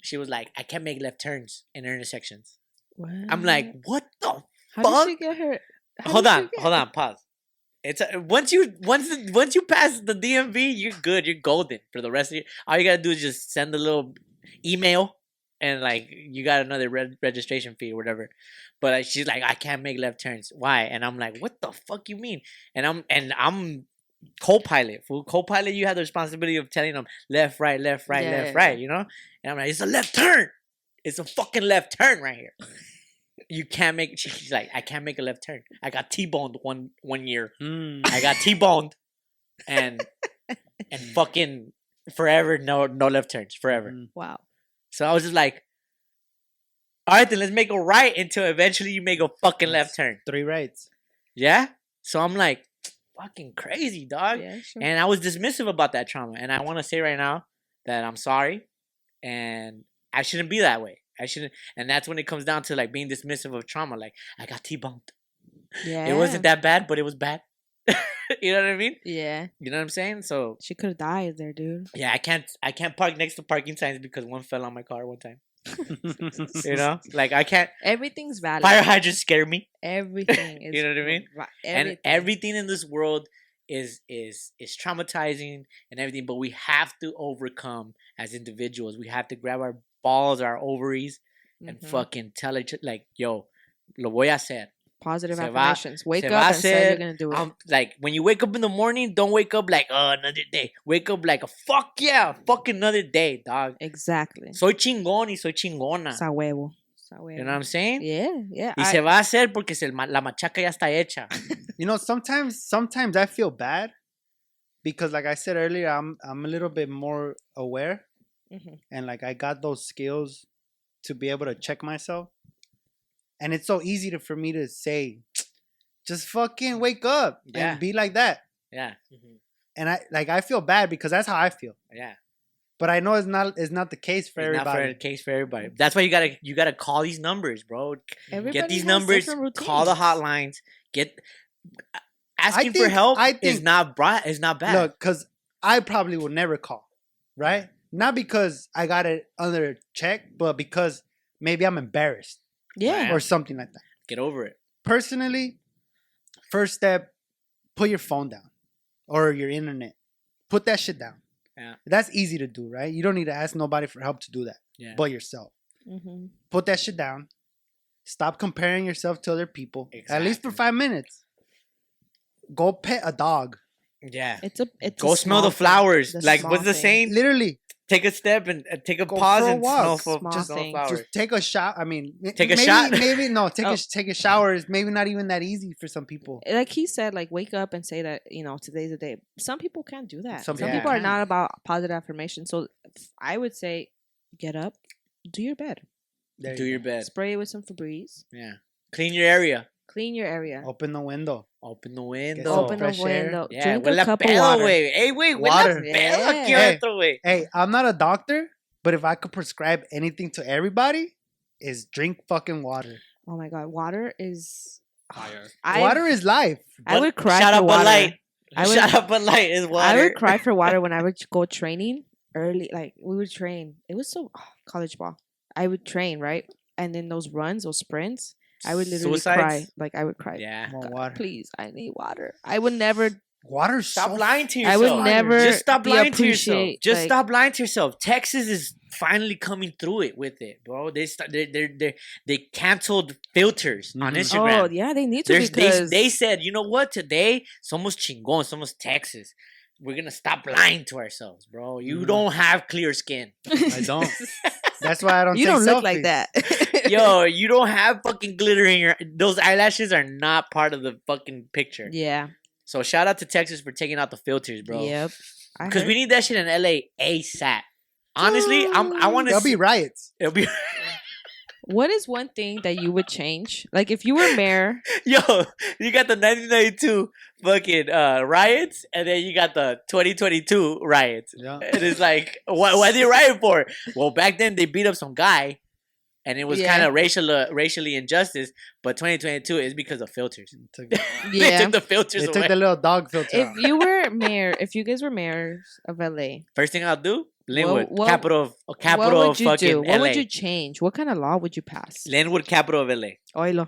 She was like, I can't make left turns in intersections. What? I'm like, what the fuck? How did she get her? Hold on, pause. It's once you pass the DMV, you're good. You're golden for the rest of your. All you gotta do is just send a little email, and like you got another registration fee or whatever. But she's like, I can't make left turns. Why? And I'm like, what the fuck you mean? And I'm co-pilot. For co-pilot, you have the responsibility of telling them left, right, left, right, Yeah, left, yeah, right. You know, and I'm like, it's a left turn. It's a fucking left turn right here. You can't make. She's like, I can't make a left turn. I got T-boned one year. I got T-boned, and fucking forever no left turns forever. Wow. So I was just like, all right, then let's make a right until eventually you make a fucking left turn. 3 rights. Yeah. So I'm like, fucking crazy, dog. Yeah, sure. And I was dismissive about that trauma. And I want to say right now that I'm sorry. And I shouldn't be that way. I shouldn't. And that's when it comes down to like being dismissive of trauma. Like, I got T-boned. Yeah. It wasn't that bad, but it was bad. You know what I mean? Yeah. You know what I'm saying? So She could have died there, dude. yeah, I can't park next to parking signs because one fell on my car one time. You know? Like I can't. Everything's valid. Fire hydrants scare me. Everything is. You know what I mean? And everything in this world is traumatizing and everything, but we have to overcome as individuals. We have to grab our balls, our ovaries, and fucking tell each like, yo, lo voy a hacer. Positive Se va- affirmations. Wake se up va a and say hacer. you're gonna do it. Like when you wake up in the morning, don't wake up like, oh, another day. Wake up like, fuck yeah, fucking another day, dog. Exactly. Soy chingón y soy chingona. Sa huevo. Sa huevo. You know what I'm saying? Yeah, yeah. Y se va a hacer porque la machaca ya está hecha. You know, sometimes I feel bad because, like I said earlier, I'm a little bit more aware, and like I got those skills to be able to check myself, and it's so easy for me to say, just fucking wake up and be like that. Yeah. And I feel bad because that's how I feel. Yeah. But I know it's not the case for everybody. Not the case for everybody. That's why you gotta call these numbers, bro. Everybody get these has numbers. different Call the routines. hotlines. Asking for help is not bad. Look, because I probably will never call, right? Not because I got it under check, but because maybe I'm embarrassed. Yeah. Or something like that. Get over it. Personally, first step, put your phone down or your internet. Put that shit down. Yeah. That's easy to do, right? You don't need to ask nobody for help to do that, but yourself. Put that shit down. Stop comparing yourself to other people, at least for 5 minutes. Go pet a dog. Yeah. It's go smell the flowers. Like, what's the saying? Literally. Take a step and take a pause and smell flowers. Just take a shot. I mean, take a shot. Maybe no. Take a shower is maybe not even that easy for some people. Like he said, like wake up and say that today's the day. Some people can't do that. Some people can. are not about positive affirmation. So I would say, get up, do your bed. Do your bed. Spray it with some Febreze. Yeah. Clean your area. Clean your area. Open the window. Open the window. Yeah, drink a cup of water. Hey, wait, water. Hey, I'm not a doctor, but if I could prescribe anything to everybody, is drink fucking water. Oh my god, water is fire. Water is life. I would cry for water. Shut up, Bud Light is water. I would cry for water when I would go training early. Like we would train. It was so college ball. I would train, right, and then those runs, those sprints. I would literally cry. Like I would cry. Yeah. More water. Please, I need water. I would never. Water. Stop lying to yourself. I would never. Just stop lying to yourself. Just like, stop lying to yourself. Texas is finally coming through it with it, bro. They canceled filters on Instagram. Oh yeah, they need to because they said, you know what? Today, somos chingón, somos Texas. We're gonna stop lying to ourselves, bro. You don't have clear skin. I don't. That's why I don't. You take don't look selfies. like that. Yo, you don't have fucking glitter in your. Those eyelashes are not part of the fucking picture. Yeah. So shout out to Texas for taking out the filters, bro. Yep. Because we need that shit in LA ASAP. Honestly, I want to. There'll be riots. It'll be. What is one thing that you would change? Like if you were mayor. Yo, you got the 1992 fucking riots, and then you got the 2022 riots. Yeah. And it's like, what are they rioting for? Well, back then they beat up some guy, and it was kind of racially injustice. But 2022 is because of filters. They took the filters away. They took the little dog filter If out. you were mayor, if you guys were mayors of LA. First thing I'll do, Lynwood, what capital of what would you do? LA. What would you change? What kind of law would you pass? Lynwood, capital of LA. Oilo.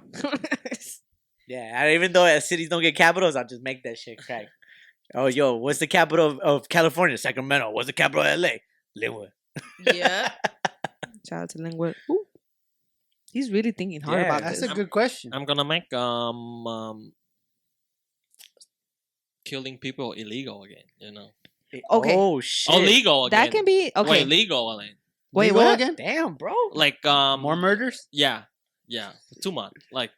Yeah, even though cities don't get capitals, I'll just make that shit crack. Oh, yo, what's the capital of California? Sacramento. What's the capital of LA? Lynwood. Yeah. Shout out to Lynwood. Ooh. He's really thinking hard about that's this. a good question. I'm gonna make killing people illegal again. You know. Okay. Oh shit. Oh, legal again. That can be okay. Wait, legal again. Wait, Legal what? again? Damn, bro. Like More murders? Yeah. Too much. Like.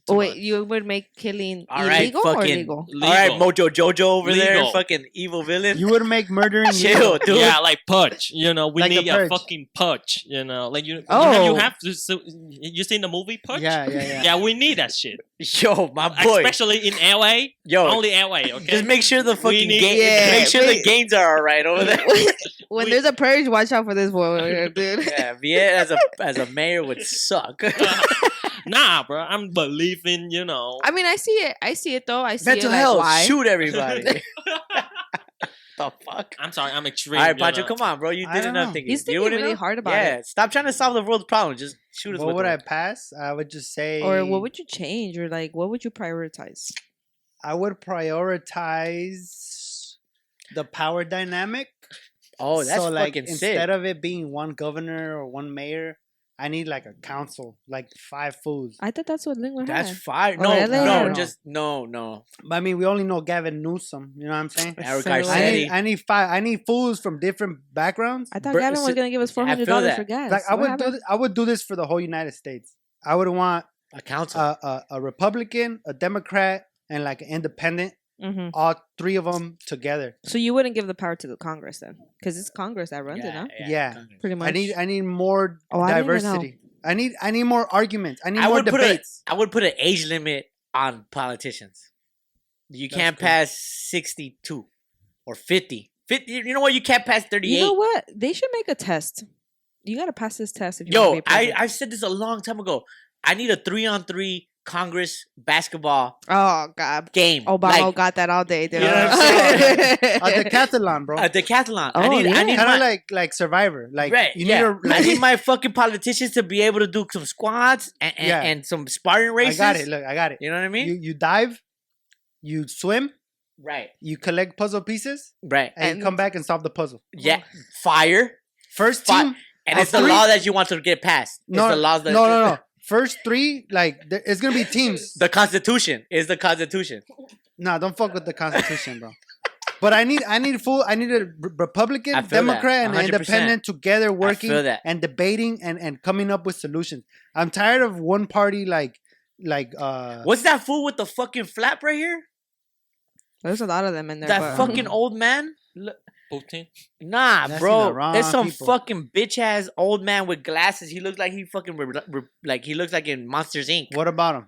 Oh, too wait, much. you would make killing All right, illegal or fucking- legal? All right, Legal. Mojo Jojo over there, Legal. fucking evil villain. You would make murdering Chill, legal. dude. Yeah, like purge. You know, we Like the need a Purge. fucking purge. You know, like you Oh. have to. You seen the movie Purge? Yeah. Yeah, we need that shit. Yo, my boy. Especially in LA. Yo, Only LA. Okay. just make sure the fucking need- Yeah, make sure the wait. gains are all right over there. When We- there's a purge, watch out for this one, dude. Yeah, Viet as a mayor would suck. Nah, bro. I'm believing. You know. I mean, I see it. I see it though. I see Mental it. Like, health, why? shoot everybody. The fuck. I'm sorry. I'm extreme. All right, you Pancho, know. come on, bro. You I did don't enough know. thinking. He's You thinking wouldn't really know? hard about Yeah, it. stop trying to solve the world's problems. Just shoot us What with would one. I pass? I would just say. Or what would you change? Or like, what would you prioritize? I would prioritize the power dynamic. Oh, that's so, like, fucking sick. instead of it being one governor or one mayor, I need like a council, like 5 fools. I thought that's what Lynwood That's had. fire. Oh, No, LA no, or- just no. But I mean, we only know Gavin Newsom. You know what I'm saying? Eric So, Garcetti. I need 5. I need fools from different backgrounds. I thought Bur- Gavin was so- gonna give us I feel $400 that. for gas. Like I What would happened? I would do this for the whole United States. I would want A council. a Republican, a Democrat, and like an independent. Mhm. All 3 of them together. So you wouldn't give the power to the Congress then, because it's Congress that runs it, huh? Yeah. Congress. Pretty much. I need more Oh, I didn't even know. diversity. I need more arguments. I need I more would put debates. I would put an age limit on politicians. You That's can't cool. pass 62 or 50. 50. You know what? You can't pass 38. You know what? They should make a test. You gotta pass this test if you Yo, want to be president. I said this a long time ago. I need a 3-on-3 Congress basketball Oh God, game. Obama Like, got that all day. Dude. You know what I'm saying? A decathlon, bro. a decathlon. Oh, I need yeah. my, Kind of like Survivor. Like right. you yeah. need I need my fucking politicians to be able to do some squats Yeah. and some sparring I races. got it. Look, I got it. You know what I mean? You dive, you swim, right. you collect puzzle pieces, Right. and you come back and solve the puzzle. Yeah. Fire. First Fi- team. And of it's the 3? law that you want to get passed. It's No, the laws that no. First 3, like it's gonna be teams. The Constitution is the Constitution. Nah, don't fuck with the Constitution, bro. But I need a Republican, I feel that, Democrat, and 100%. independent together working feel that. and debating and coming up with solutions. I'm tired of one party like What's that fool with the fucking flap right here? There's a lot of them in there. That but- fucking old man? Putin. Nah, That's bro. the wrong There's some people. fucking bitch ass old man with glasses. He looks like he fucking like he looks like in Monsters Inc. what about him?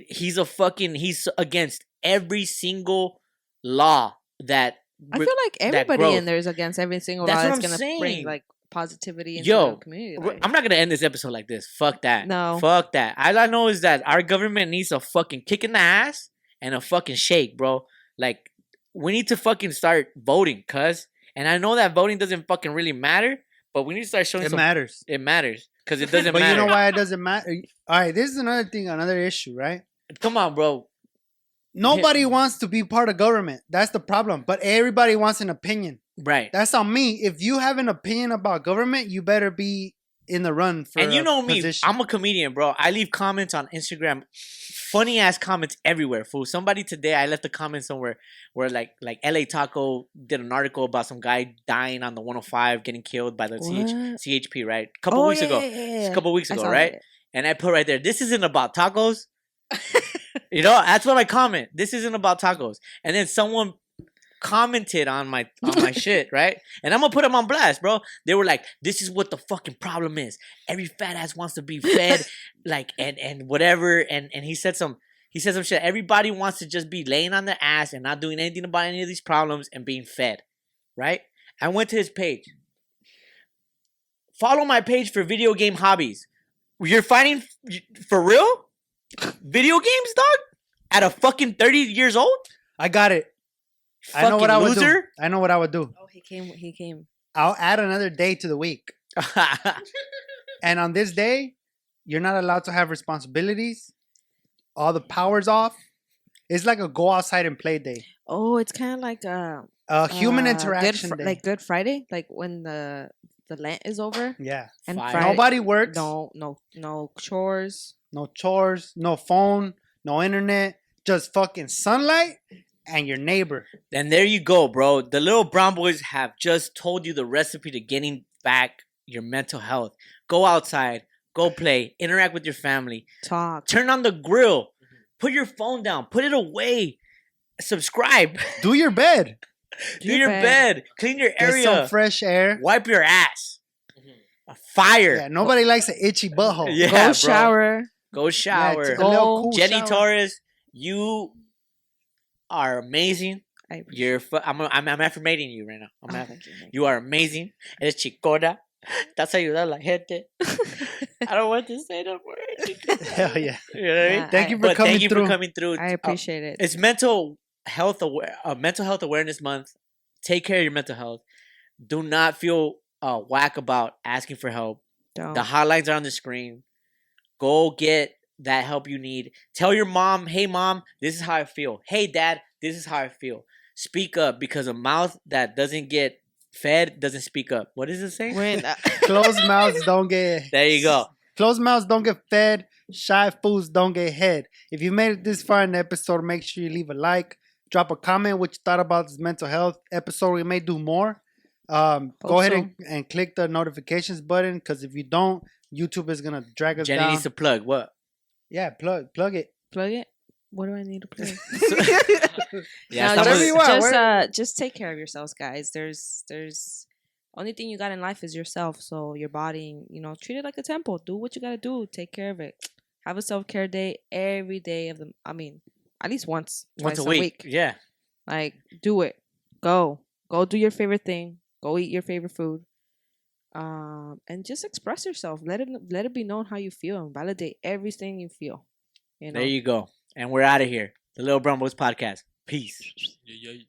He's against every single law that. I feel like everybody growth. in there is against every single That's law what that's I'm gonna saying. bring like positivity into Yo, the community. Like, I'm not gonna end this episode like this. Fuck that. No. Fuck that. All I know is that our government needs a fucking kick in the ass and a fucking shake, bro. Like, we need to fucking start voting, cuz. And I know that voting doesn't fucking really matter, but we need to start showing It some. matters. It matters because it doesn't But matter. you know why it doesn't matter? All right, this is another thing, another issue, right? Come on, bro. Nobody wants to be part of government. That's the problem. But everybody wants an opinion. Right. That's on me. If you have an opinion about government, you better be in the run for And you a know me, position. I'm a comedian, bro. I leave comments on Instagram, funny ass comments everywhere. Fool. Somebody today, I left a comment somewhere where like LA Taco did an article about some guy dying on the 105, getting killed by the What? CHP, right? A couple Oh, weeks yeah, ago. yeah, yeah, Just yeah. a couple weeks I ago, saw right? that. And I put right there, this isn't about tacos. You know, that's what I comment. This isn't about tacos. And then someone commented on my shit, right? And I'm gonna put them on blast, bro. They were like, "This is what the fucking problem is. Every fat ass wants to be fed, like and whatever." And he said some shit. Everybody wants to just be laying on their ass and not doing anything about any of these problems and being fed, right? I went to his page. Follow my page for video game hobbies. You're fighting for real? Video games, dog? At a fucking 30 years old? I got it. I know what Fucking I would do. loser? I know what I would do. Oh, he came. I'll add another day to the week. And on this day, you're not allowed to have responsibilities. All the power's off. It's like a go outside and play day. Oh, it's kind of like Human interaction day. like Good Friday, like when the Lent is over yeah. and Fire. Friday. Nobody works. No chores. No chores. No phone. No internet. Just fucking sunlight and your neighbor. Then there you go, bro. The little brown boys have just told you the recipe to getting back your mental health. Go outside, go play, interact with your family, Talk. turn on the grill, put your phone down, put it away, subscribe, Do your bed. do your bed, clean your Get some area, fresh air. wipe your ass. A fire. Yeah, nobody likes an itchy butthole. Yeah, Go bro. shower. Go Yeah, shower. take a little cool Jenny shower. Torres, you are amazing. I appreciate You're I'm affirmating you right now. it. Thank you. You are amazing. Eres chicona. Estás ayudando a la gente. I don't want to say that word. Hell yeah. You know what I mean? Yeah, Thank you for But coming thank you through. for coming through. I appreciate it. It's mental health awareness month. Take care of your mental health. Do not feel whack about asking for help. Don't. The hotlines are on the screen. Go get that help you need. Tell your mom, hey mom, this is how I feel. Hey dad, this is how I feel. Speak up, because a mouth that doesn't get fed doesn't speak up. What does it say? When, Closed mouths don't get. There you go. Closed mouths don't get fed. Shy fools don't get head. If you made it this far in the episode, make sure you leave a like. Drop a comment what you thought about this mental health episode. We may do more. Go ahead and click the notifications button, because if you don't, YouTube is gonna drag us Jenny down. needs to plug. What? Yeah, plug it. plug it. What do I need to plug? Yeah, No, whatever estamos- you want. just take care of yourselves, guys. There's only thing you got in life is yourself. So your body, treat it like a temple. Do what you gotta do. Take care of it. Have a self-care day every day of the. I mean, at least once once a twice week. Yeah. Like, do it. Go do your favorite thing. Go eat your favorite food. And just express yourself. Let it be known how you feel, and validate everything you feel. There you go. And we're out of here. The Little Brown Boys Podcast. Peace. Yeah, yeah.